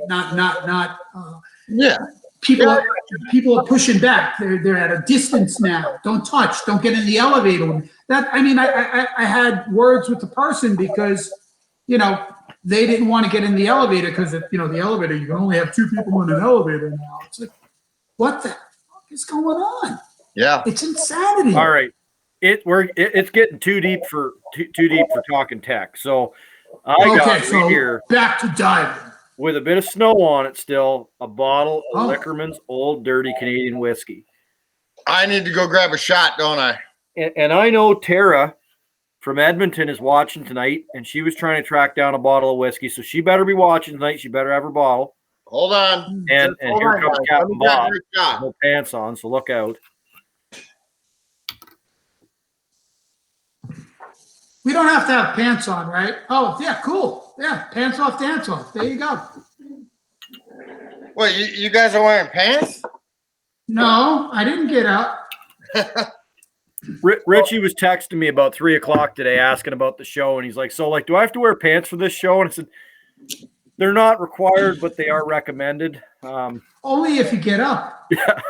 Yeah. People are pushing back. They're at a distance now. Don't touch. Don't get in the elevator. I had words with the person because, they didn't want to get in the elevator because, the elevator, you can only have 2 people in an elevator now. It's like, what the fuck is going on? Yeah. It's insanity. All right. It's getting too deep for Talkin Tek. So I got here back to diving. With a bit of snow on it still, a bottle of Oh. Lickerman's Old Dirty Canadian Whiskey. I need to go grab a shot, don't I? And I know Tara from Edmonton is watching tonight, and she was trying to track down a bottle of whiskey, so she better be watching tonight. She better have her bottle. Hold on. And here comes Captain Bob. Shot. No pants on, so look out. We don't have to have pants on, right? Oh, yeah, cool. Yeah, pants off, dance off. There you go. Wait, you guys are wearing pants? No, I didn't get up. Richie was texting me about 3 o'clock today asking about the show, and he's like, so, like, do I have to wear pants for this show? And I said, they're not required, but they are recommended. Only if you get up. Yeah.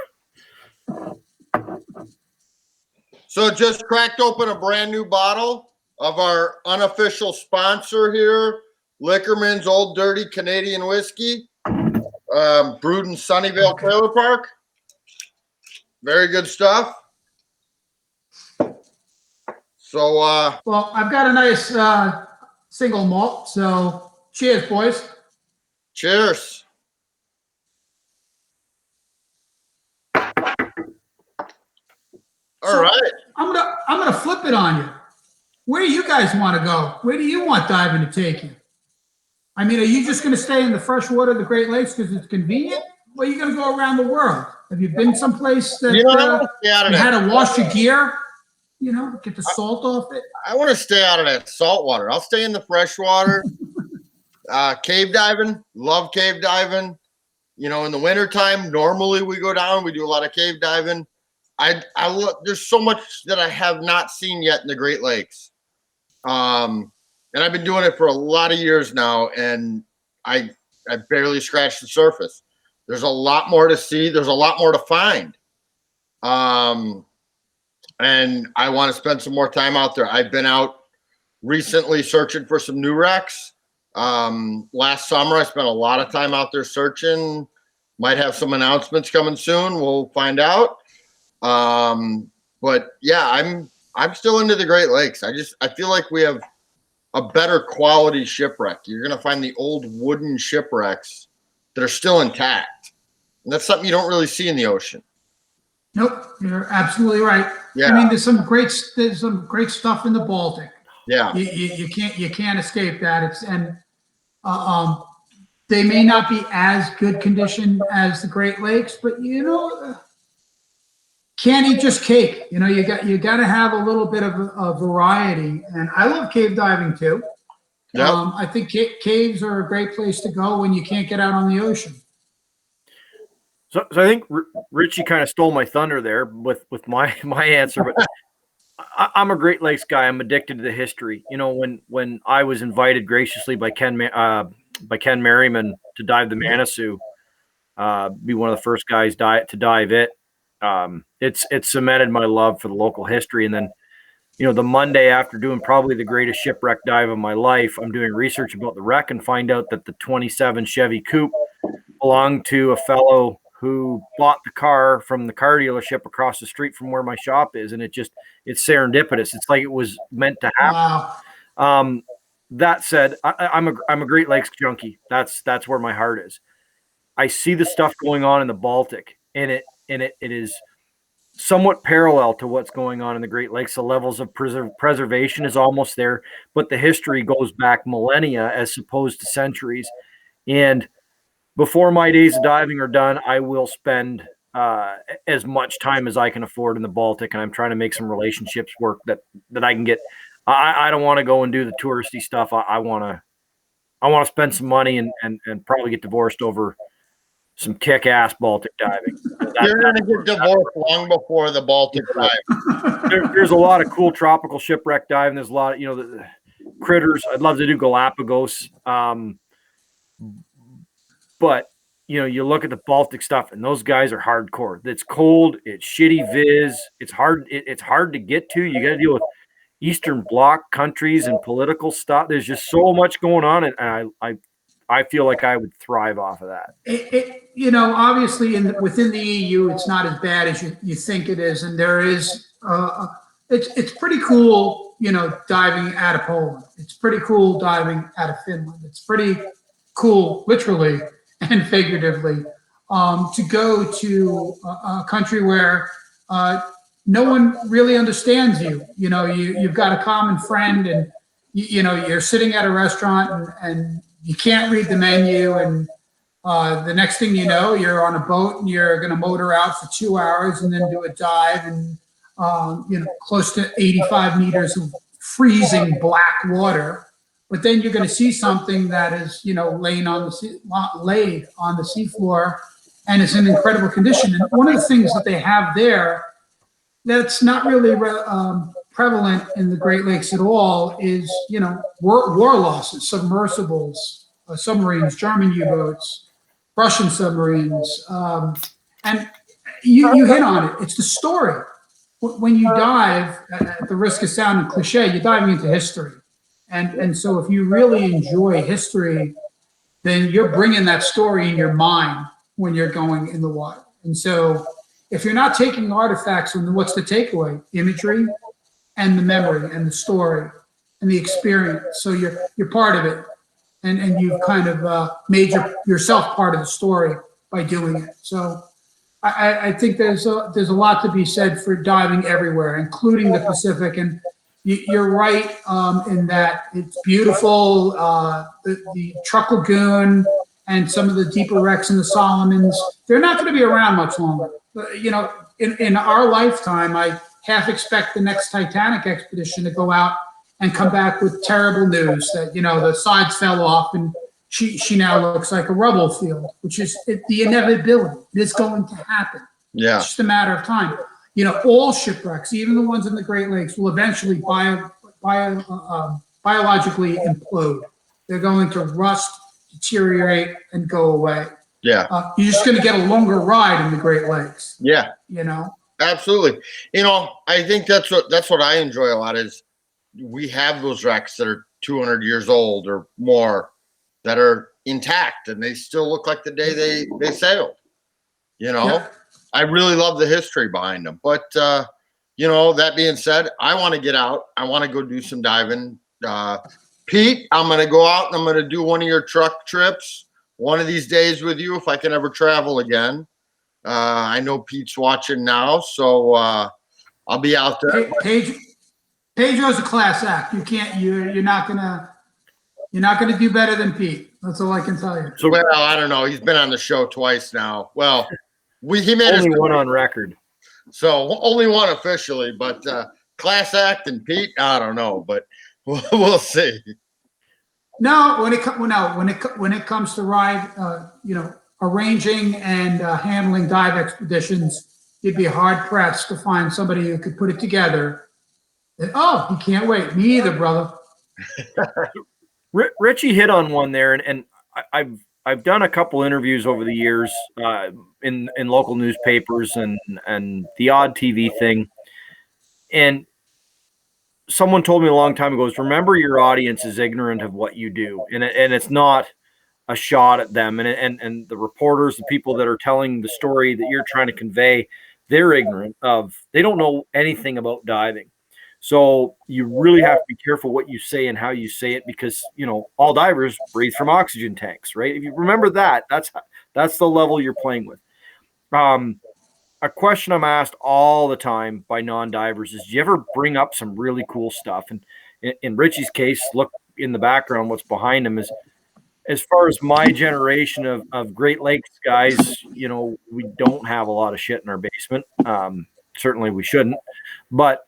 So just cracked open a brand new bottle of our unofficial sponsor here, Lickerman's Old Dirty Canadian Whiskey, brewed in Sunnyvale Trailer Park. Very good stuff. So, well, I've got a nice single malt, so cheers, boys. Cheers. All right. I'm gonna flip it on you. Where do you guys want to go? Where do you want diving to take you? I mean, are you just going to stay in the fresh water of the Great Lakes because it's convenient? Or are you going to go around the world? Have you been someplace that you had to wash your gear? Get the salt off it? I want to stay out of that salt water. I'll stay in the fresh water. Cave diving. Love cave diving. In the wintertime, normally we go down. We do a lot of cave diving. There's so much that I have not seen yet in the Great Lakes. And I've been doing it for a lot of years now, and I barely scratched the surface. There's a lot more to see. There's a lot more to find. And I want to spend some more time out there. I've been out recently searching for some new wrecks. Last summer, I spent a lot of time out there searching. Might have some announcements coming soon. We'll find out. But yeah, I'm still into the Great Lakes. I feel like we have a better quality shipwreck. You're going to find the old wooden shipwrecks that are still intact. And that's something you don't really see in the ocean. Nope, you're absolutely right. Yeah. I mean, there's some great stuff in the Baltic. Yeah. You can't escape that. They may not be as good condition as the Great Lakes, but can't eat just cake. You got to have a little bit of a variety. And I love cave diving too. Yep. I think caves are a great place to go when you can't get out on the ocean. So I think Richie kind of stole my thunder there with my answer, but I'm a Great Lakes guy. I'm addicted to the history. When I was invited graciously by Ken Merriman to dive the Manitou, be one of the first guys to dive it. It's cemented my love for the local history. And then, the Monday after doing probably the greatest shipwreck dive of my life, I'm doing research about the wreck and find out that the 27 Chevy Coupe belonged to a fellow who bought the car from the car dealership across the street from where my shop is. And it's serendipitous. It's like it was meant to happen. Wow. That said, I'm a Great Lakes junkie. That's where my heart is. I see the stuff going on in the Baltic, and it is somewhat parallel to what's going on in the Great Lakes. The levels of preservation is almost there, but the history goes back millennia as opposed to centuries. And before my days of diving are done, I will spend as much time as I can afford in the Baltic, and I'm trying to make some relationships work that I can get. I don't want to go and do the touristy stuff. I want to spend some money and probably get divorced over some kick-ass Baltic diving. You're going to get divorced long before the Baltic dive. There's a lot of cool tropical shipwreck diving. There's a lot of, the critters. I'd love to do Galapagos. But, you look at the Baltic stuff, and those guys are hardcore. It's cold. It's shitty viz. It's hard. It's hard to get to. You got to deal with Eastern Bloc countries and political stuff. There's just so much going on, and I feel like I would thrive off of that. Obviously within the EU, it's not as bad as you think it is, and there is it's pretty cool, diving out of Poland. It's pretty cool diving out of Finland. It's pretty cool, literally and figuratively, to go to a country where no one really understands you. You've got a common friend, and you're sitting at a restaurant and you can't read the menu, and the next thing you know, you're on a boat and you're going to motor out for 2 hours and then do a dive and close to 85 meters of freezing black water. But then you're going to see something that is laid on the seafloor, and it's in incredible condition. And one of the things that they have there that's not really prevalent in the Great Lakes at all is, war losses, submersibles, submarines, German U-boats, Russian submarines. And you hit on it. It's the story. When you dive, at the risk of sounding cliche, you're diving into history. And so if you really enjoy history, then you're bringing that story in your mind when you're going in the water. And so if you're not taking artifacts, what's the takeaway? Imagery and the memory and the story and the experience. So you're part of it, and you've kind of made yourself part of the story by doing it. So I think there's a lot to be said for diving everywhere, including the Pacific. And you're right in that it's beautiful. The Truck Lagoon and some of the deeper wrecks in the Solomons, they're not going to be around much longer. In our lifetime, I half expect the next Titanic expedition to go out and come back with terrible news that, the sides fell off and she now looks like a rubble field, which is the inevitability. It's going to happen. Yeah. It's just a matter of time. All shipwrecks, even the ones in the Great Lakes, will eventually biologically implode. They're going to rust, deteriorate, and go away. Yeah. You're just going to get a longer ride in the Great Lakes. Yeah. Absolutely. I think that's what I enjoy a lot is we have those wrecks that are 200 years old or more that are intact and they still look like the day they sailed. Yeah. I really love the history behind them. But that being said, I want to get out. I want to go do some diving. Pete, I'm going to go out and I'm going to do one of your truck trips one of these days with you if I can ever travel again. I know Pete's watching now, so I'll be out there. Pedro's a class act. You're not gonna do better than Pete. That's all I can tell you. So, well, I don't know. He's been on the show twice now. Well, he made only one on record. So only one officially, but class act and Pete, I don't know, but we'll see. No, when it comes to ride, arranging and handling dive expeditions, you'd be hard pressed to find somebody who could put it together. Oh, you can't wait. Me either, brother. Richie hit on one there, and I've done a couple interviews over the years in local newspapers and the odd TV thing, and someone told me a long time ago is remember your audience is ignorant of what you do, and it's not a shot at them, and the reporters, the people that are telling the story that you're trying to convey, they're ignorant of, they don't know anything about diving. So you really have to be careful what you say and how you say it, because all divers breathe from oxygen tanks, right? If you remember that, that's the level you're playing with. A question I'm asked all the time by non-divers is, do you ever bring up some really cool stuff? And in Richie's case, look in the background, what's behind him is, as far as my generation of Great Lakes guys, we don't have a lot of shit in our basement. Certainly we shouldn't. But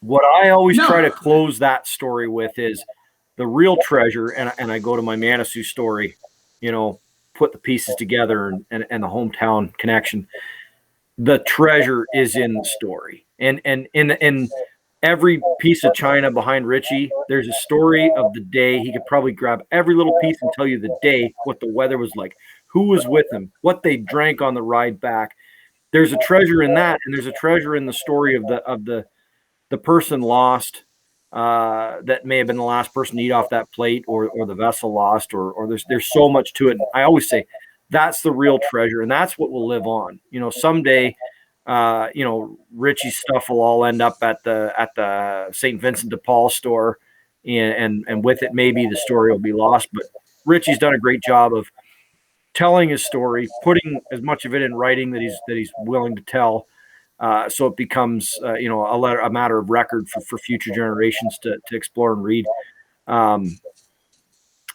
what I always try to close that story with is the real treasure. And I go to my Manitou story, put the pieces together and the hometown connection. The treasure is in the story. And in every piece of china behind Richie, there's a story of the day. He could probably grab every little piece and tell you the day, what the weather was like, who was with him, what they drank on the ride back. There's a treasure in that, and there's a treasure in the story of the person lost that may have been the last person to eat off that plate, or the vessel lost, or there's so much to it. I always say that's the real treasure, and that's what will live on. Someday, Richie's stuff will all end up at the St. Vincent de Paul store, and with it, maybe the story will be lost. But Richie's done a great job of telling his story, putting as much of it in writing that he's willing to tell, so it becomes a matter of record for future generations to explore and read.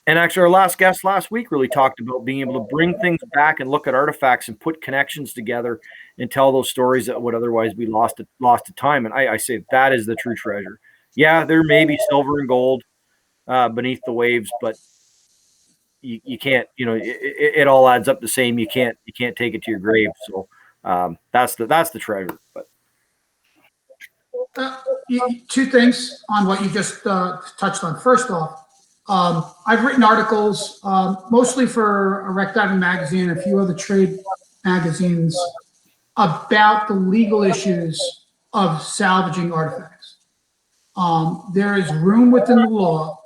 And actually, our last guest last week really talked about being able to bring things back and look at artifacts and put connections together and tell those stories that would otherwise be lost to time. And I say that is the true treasure. Yeah, there may be silver and gold beneath the waves, but you can't, it all adds up the same. You can't take it to your grave. So that's the treasure. But two things on what you just touched on. First off, I've written articles mostly for a wreck diving magazine and a few other trade magazines about the legal issues of salvaging artifacts. There is room within the law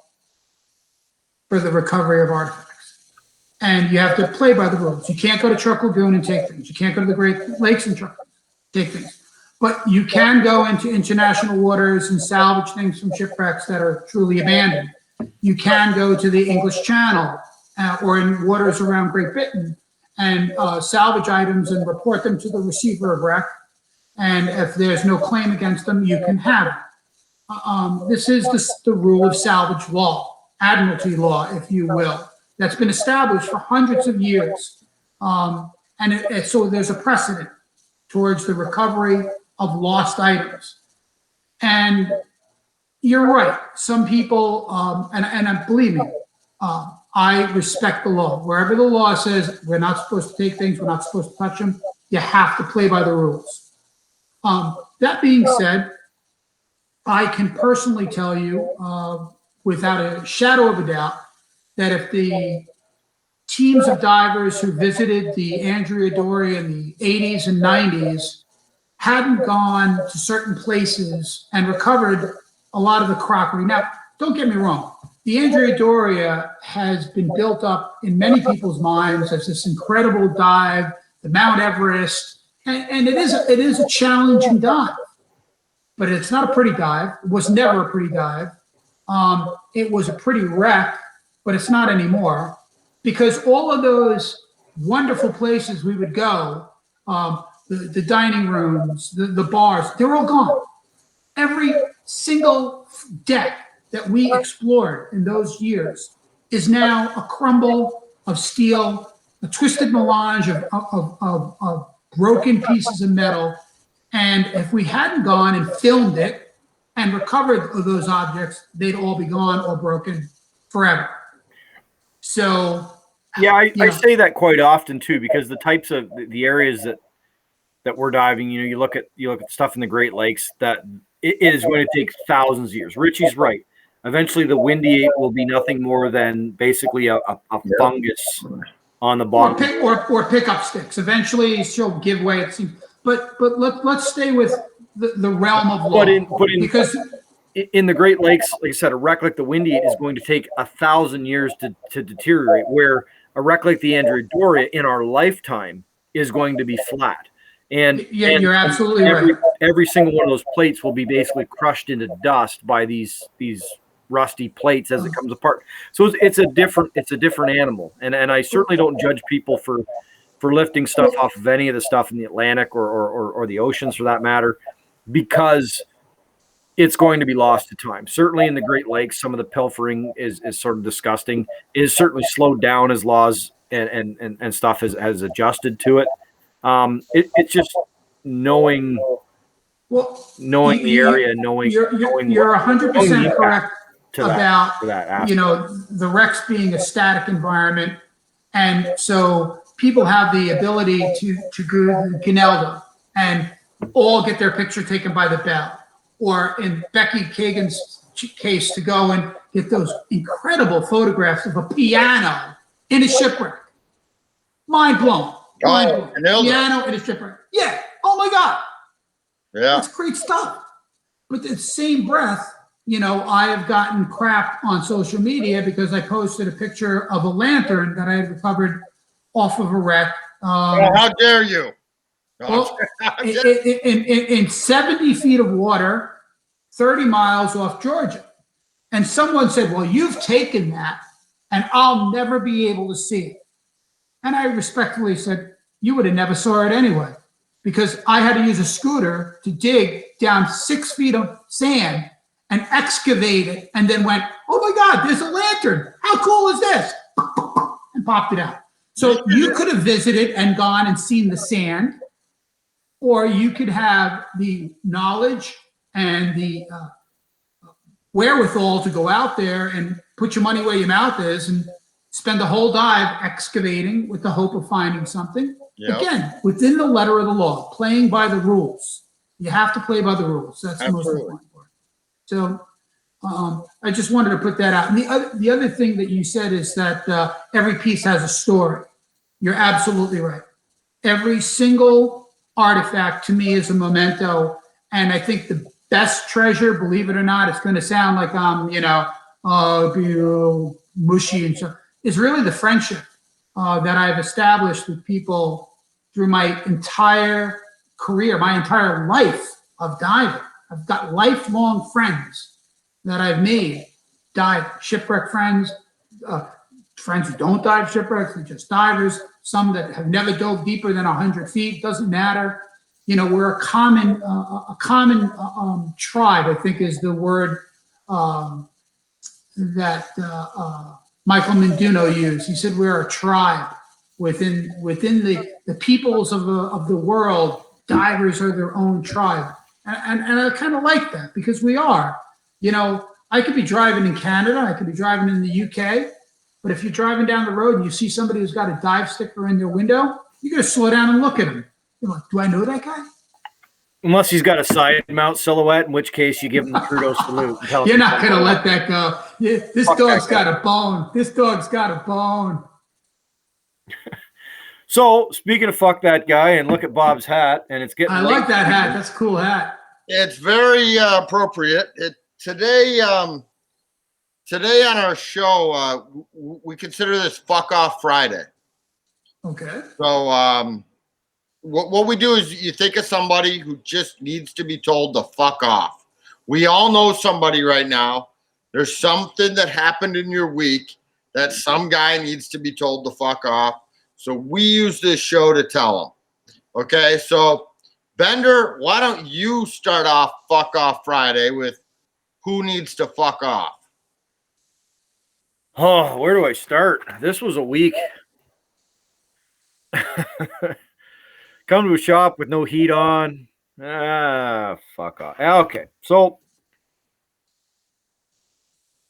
for the recovery of artifacts, and you have to play by the rules. You can't go to Truck Lagoon and take things. You can't go to the Great Lakes and take things. But you can go into international waters and salvage things from shipwrecks that are truly abandoned. You can go to the English Channel or in waters around Great Britain and salvage items and report them to the receiver of wreck. And if there's no claim against them, you can have it. This is the rule of salvage law, admiralty law, if you will, that's been established for hundreds of years. So there's a precedent towards the recovery of lost items. And you're right. Some people, and believe me, I respect the law. Wherever the law says we're not supposed to take things, we're not supposed to touch them, you have to play by the rules. That being said, I can personally tell you, without a shadow of a doubt, that if the teams of divers who visited the Andrea Doria in the 80s and 90s hadn't gone to certain places and recovered a lot of the crockery. Now, don't get me wrong. The Andrea Doria has been built up in many people's minds as this incredible dive, the Mount Everest, and it is a challenging dive, but it's not a pretty dive. It was never a pretty dive. It was a pretty wreck, but it's not anymore, because all of those wonderful places we would go, the dining rooms, the bars, they're all gone. Every single deck that we explored in those years is now a crumble of steel, a twisted melange of broken pieces of metal. And if we hadn't gone and filmed it and recovered those objects, they'd all be gone or broken forever. So, yeah, I say that quite often too, because the types of the areas that we're diving, you look at stuff in the Great Lakes that it is going to take thousands of years. Richie's right. Eventually, the Windy 8 will be nothing more than basically a fungus on the bottom, or pickup sticks. Eventually, she'll give way. It seems, but let's stay with the realm of law. Because in the Great Lakes, like I said, a wreck like the Windy 8 is going to take 1,000 years to deteriorate, where a wreck like the Andrea Doria in our lifetime is going to be flat. And you're absolutely right. Every single one of those plates will be basically crushed into dust by these rusty plates as it comes apart. So it's a different animal. And I certainly don't judge people for lifting stuff off of any of the stuff in the Atlantic or the oceans for that matter, because it's going to be lost to time. Certainly in the Great Lakes, some of the pilfering is sort of disgusting. It is certainly slowed down as laws and stuff has adjusted to it. It's just knowing the area, knowing you're 100% correct about the wrecks being a static environment, and so people have the ability to go to Ginelda and all get their picture taken by the bell, or in Becky Kagan's case, to go and get those incredible photographs of a piano in a shipwreck. Mind blown. Piano in a shipwreck. Yeah. Oh my God. Yeah. That's great stuff. But the same breath, I have gotten crap on social media because I posted a picture of a lantern that I had recovered off of a wreck. How dare you? No, Well, I'm kidding. in 70 feet of water, 30 miles off Georgia. And someone said, well, you've taken that and I'll never be able to see it. And I respectfully said, you would have never saw it anyway, because I had to use a scooter to dig down 6 feet of sand and excavate it, and then went, oh my God, there's a lantern. How cool is this? And popped it out. So you could have visited and gone and seen the sand, or you could have the knowledge and the wherewithal to go out there and put your money where your mouth is and spend the whole dive excavating with the hope of finding something. Yep. Again, within the letter of the law, playing by the rules. You have to play by the rules. That's the most important part. So I just wanted to put that out. And the other thing that you said is that every piece has a story. You're absolutely right. Every single artifact to me is a memento. And I think the best treasure, believe it or not, it's going to sound like I'm, mushy and stuff, is really the friendship that I've established with people through my entire career, my entire life of diving. I've got lifelong friends that I've made, shipwreck friends, friends who don't dive shipwrecks, they're just divers, some that have never dove deeper than 100 feet, doesn't matter. We're a common tribe, I think is the word that Michael Menduno used. He said we're a tribe within the peoples of the world. Divers are their own tribe, and I kind of like that, because we are. I could be driving in Canada, I could be driving in the UK, but if you're driving down the road and you see somebody who's got a dive sticker in their window, you're gonna slow down and look at him. You're like, do I know that guy? Unless he's got a side mount silhouette, in which case you give him the Trudeau salute. You're not going to let that go. This dog's got a bone. This dog's got a bone. So, speaking of fuck that guy, and look at Bob's hat, and it's getting. I like that hat. That's a cool hat. It's very appropriate. Today on our show, we consider this Fuck Off Friday. Okay. So, what we do is you think of somebody who just needs to be told to fuck off. We all know somebody right now. There's something that happened in your week that some guy needs to be told to fuck off. So we use this show to tell them. Okay, so Bender, why don't you start off Fuck Off Friday with who needs to fuck off? Oh, where do I start? This was a week. Come to a shop with no heat on. Fuck off. Okay, so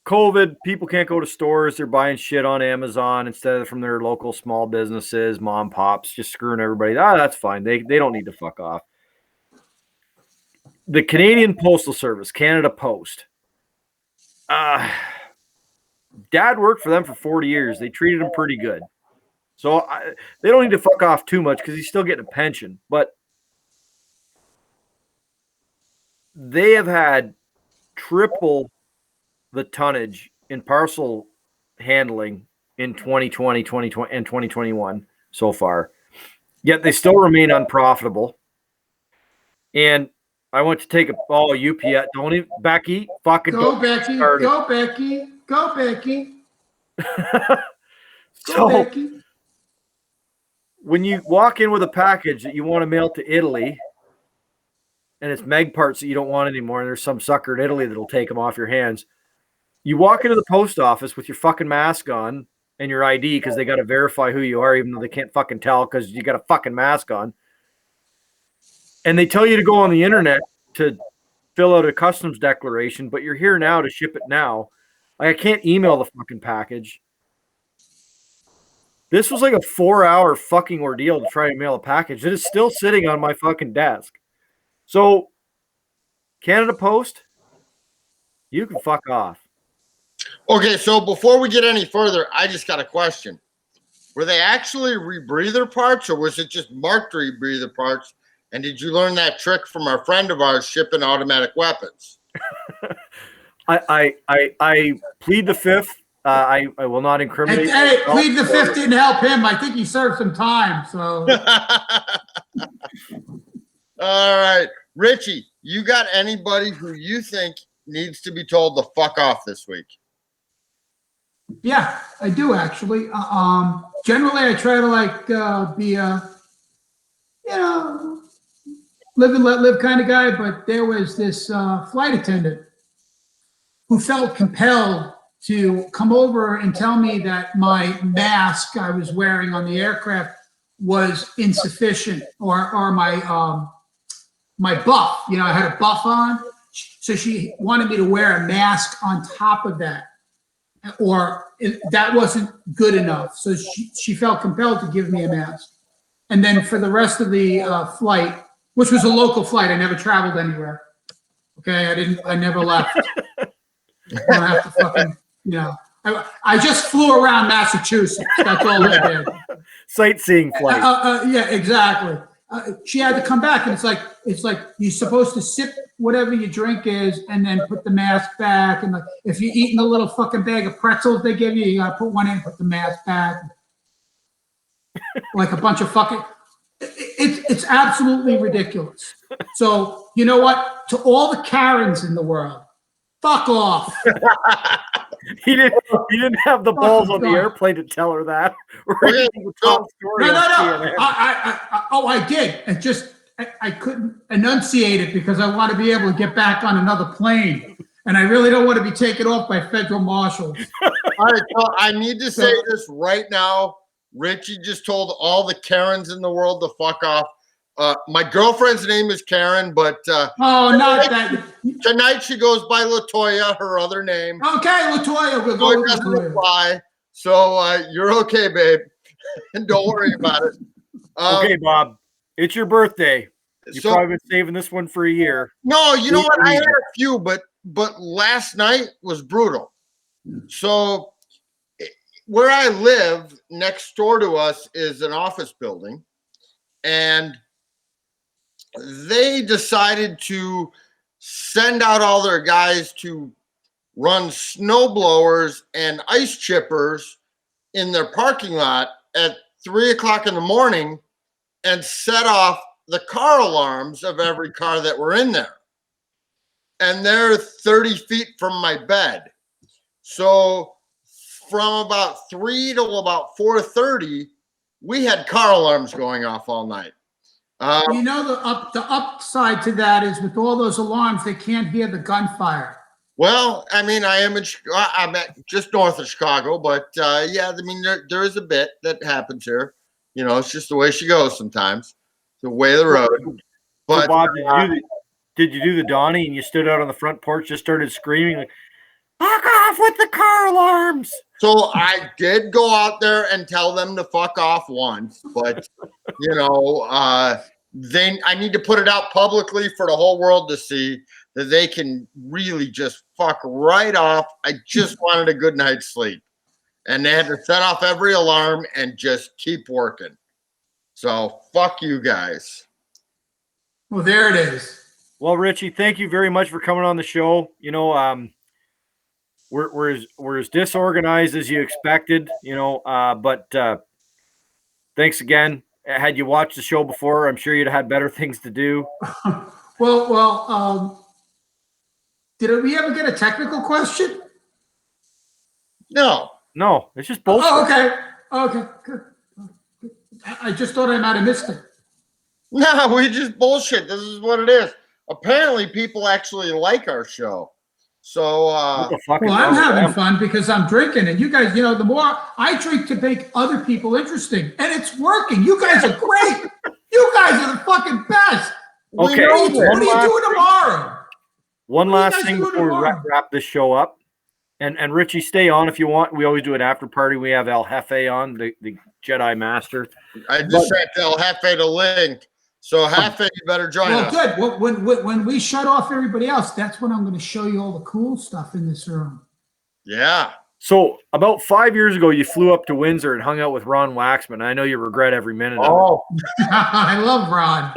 COVID, people can't go to stores. They're buying shit on Amazon instead of from their local small businesses, mom pops, just screwing everybody. That's fine. They don't need to fuck off. The Canadian Postal Service, Canada Post. Dad worked for them for 40 years. They treated him pretty good. So they don't need to fuck off too much because he's still getting a pension. But they have had triple the tonnage in parcel handling in 2020, 2020, and 2021 so far. Yet they still remain unprofitable. And I want to take UPS. Don't even, Becky, fucking go, Becky. Go, Becky. Go, Becky. Go, Becky. When you walk in with a package that you want to mail to Italy, and it's Meg parts that you don't want anymore, and there's some sucker in Italy that'll take them off your hands, you walk into the post office with your fucking mask on and your ID because they got to verify who you are, even though they can't fucking tell because you got a fucking mask on. And they tell you to go on the internet to fill out a customs declaration, but you're here now to ship it now. Like, I can't email the fucking package. This was like a 4-hour fucking ordeal to try to mail a package. It is still sitting on my fucking desk. So, Canada Post, you can fuck off. Okay, so before we get any further, I just got a question. Were they actually rebreather parts, or was it just marked rebreather parts? And did you learn that trick from our friend of ours shipping automatic weapons? I plead the fifth. I will not incriminate. Hey, plead the fifth didn't help him. I think he served some time. So, all right, Richie, you got anybody who you think needs to be told to fuck off this week? yeah, I do actually. Generally, I try to be a, live and let live kind of guy. But there was this flight attendant who felt compelled to come over and tell me that my mask I was wearing on the aircraft was insufficient, or my buff. I had a buff on, so she wanted me to wear a mask on top of that, that wasn't good enough. So she felt compelled to give me a mask, and then for the rest of the flight, which was a local flight, I never traveled anywhere. Okay, I never left. I don't have to fucking, I just flew around Massachusetts. That's all I did. Sightseeing flight. Yeah, exactly. She had to come back, and it's like you're supposed to sip whatever your drink is, and then put the mask back. And if you're eating a little fucking bag of pretzels they give you, you gotta put one in, put the mask back. Like a bunch of fucking. It's absolutely ridiculous. So you know what? To all the Karens in the world, fuck off. He didn't have the balls on the airplane to tell her that. No. I did. I couldn't enunciate it because I want to be able to get back on another plane, and I really don't want to be taken off by federal marshals. All right, so I need to say this right now. Richie just told all the Karens in the world to fuck off. My girlfriend's name is Karen, but tonight she goes by Latoya, her other name. Okay, Latoya, we'll go with Latoya. So you're okay, babe, and don't worry about it. Okay, Bob, it's your birthday. You've probably been saving this one for a year. No, you know what? I had a few, but last night was brutal. So where I live, next door to us is an office building, and they decided to send out all their guys to run snow blowers and ice chippers in their parking lot at 3 o'clock in the morning and set off the car alarms of every car that were in there. And they're 30 feet from my bed. So from about 3 till about 4:30, we had car alarms going off all night. The upside to that is with all those alarms, they can't hear the gunfire. Well, I mean, I'm at just north of Chicago, but yeah, I mean, there is a bit that happens here. It's just the way she goes sometimes. It's the way of the road. But so Bob, did you do the Donnie and you stood out on the front porch, just started screaming like, "Fuck off with the car alarms"? So I did go out there and tell them to fuck off once, but I need to put it out publicly for the whole world to see that they can really just fuck right off. I just wanted a good night's sleep, and they had to set off every alarm and just keep working. So fuck you guys. Well, there it is. Well, Richie, thank you very much for coming on the show. We're as disorganized as you expected, but thanks again. Had you watched the show before, I'm sure you'd have had better things to do. Did we ever get a technical question? No, it's just bullshit. Okay, good. I just thought I might have missed it. No, we just bullshit. This is what it is. Apparently, people actually like our show. So, I'm having fun because I'm drinking, and you guys, the more I drink to make other people interesting, and it's working. You guys are great. You guys are the fucking best. Okay, what are you doing tomorrow? One last thing before we wrap this show up, and Richie, stay on if you want. We always do an after party. We have El Jefe on, the Jedi Master. I just sent El Jefe the link. So Jefe, you better join us. Well, good. When we shut off everybody else, that's when I'm going to show you all the cool stuff in this room. Yeah. So about 5 years ago, you flew up to Windsor and hung out with Ron Waxman. I know you regret every minute of it. I love Ron.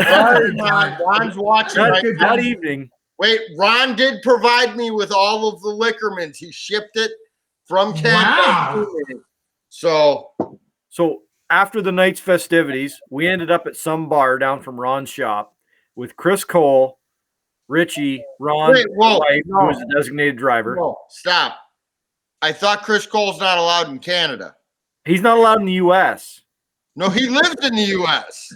Ron's watching. That evening, Wait, Ron did provide me with all of the Lickermans. He shipped it from Canada. Wow. To me. So after the night's festivities, we ended up at some bar down from Ron's shop with Chris Cole, Richie, Ron, Wait, whoa, wife, no. who was a designated driver. no, stop. I thought Chris Cole's not allowed in Canada. He's not allowed in the U.S. No, he lives in the U.S.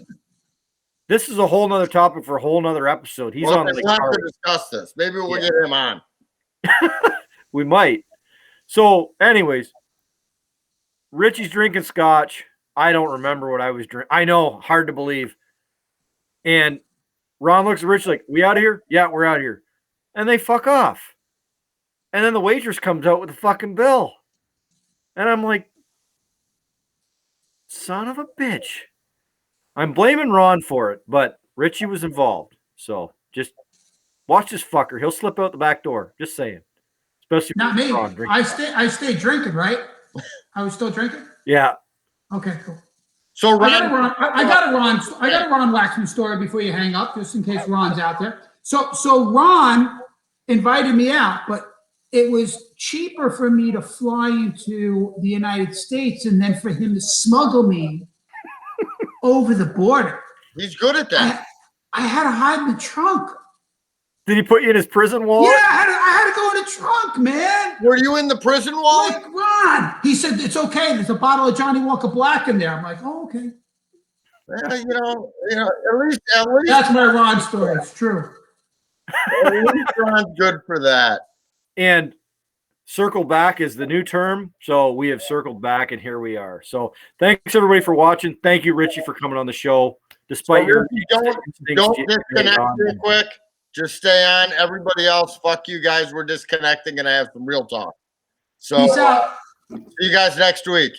This is a whole nother topic for a whole nother episode. He's on We'll like have our- to discuss this. Maybe we'll Yeah. get him on. We might. So, anyways, Richie's drinking scotch. I don't remember what I was drinking. I know, hard to believe. And Ron looks at Richie like, "We out of here?" "Yeah, we're out of here." And they fuck off. And then the waitress comes out with the fucking bill. And I'm like, son of a bitch. I'm blaming Ron for it, but Richie was involved. So just watch this fucker. He'll slip out the back door. Just saying. Especially Not me. Ron drinking. I stayed drinking, right? I was still drinking? Yeah. Okay, cool. So I got Ron, a Ron Waxman story before you hang up, just in case Ron's out there. So Ron invited me out, but it was cheaper for me to fly into the United States and then for him to smuggle me over the border. he's good at that. I had to hide in the trunk. Did he put you in his prison wallet? Yeah, I had to go in the trunk, man. Were you in the prison wallet? Like Ron, he said it's okay. There's a bottle of Johnny Walker Black in there. I'm like, oh, okay. Yeah, you know, at least That's my Ron story. It's true. Ron's good for that. And circle back is the new term. So we have circled back and here we are. So thanks everybody for watching. Thank you, Richie, for coming on the show. Despite So, your Richie, don't disconnect real quick. Just stay on. Everybody else, fuck you guys. We're disconnecting and I have some real talk. So Peace out. see you guys next week.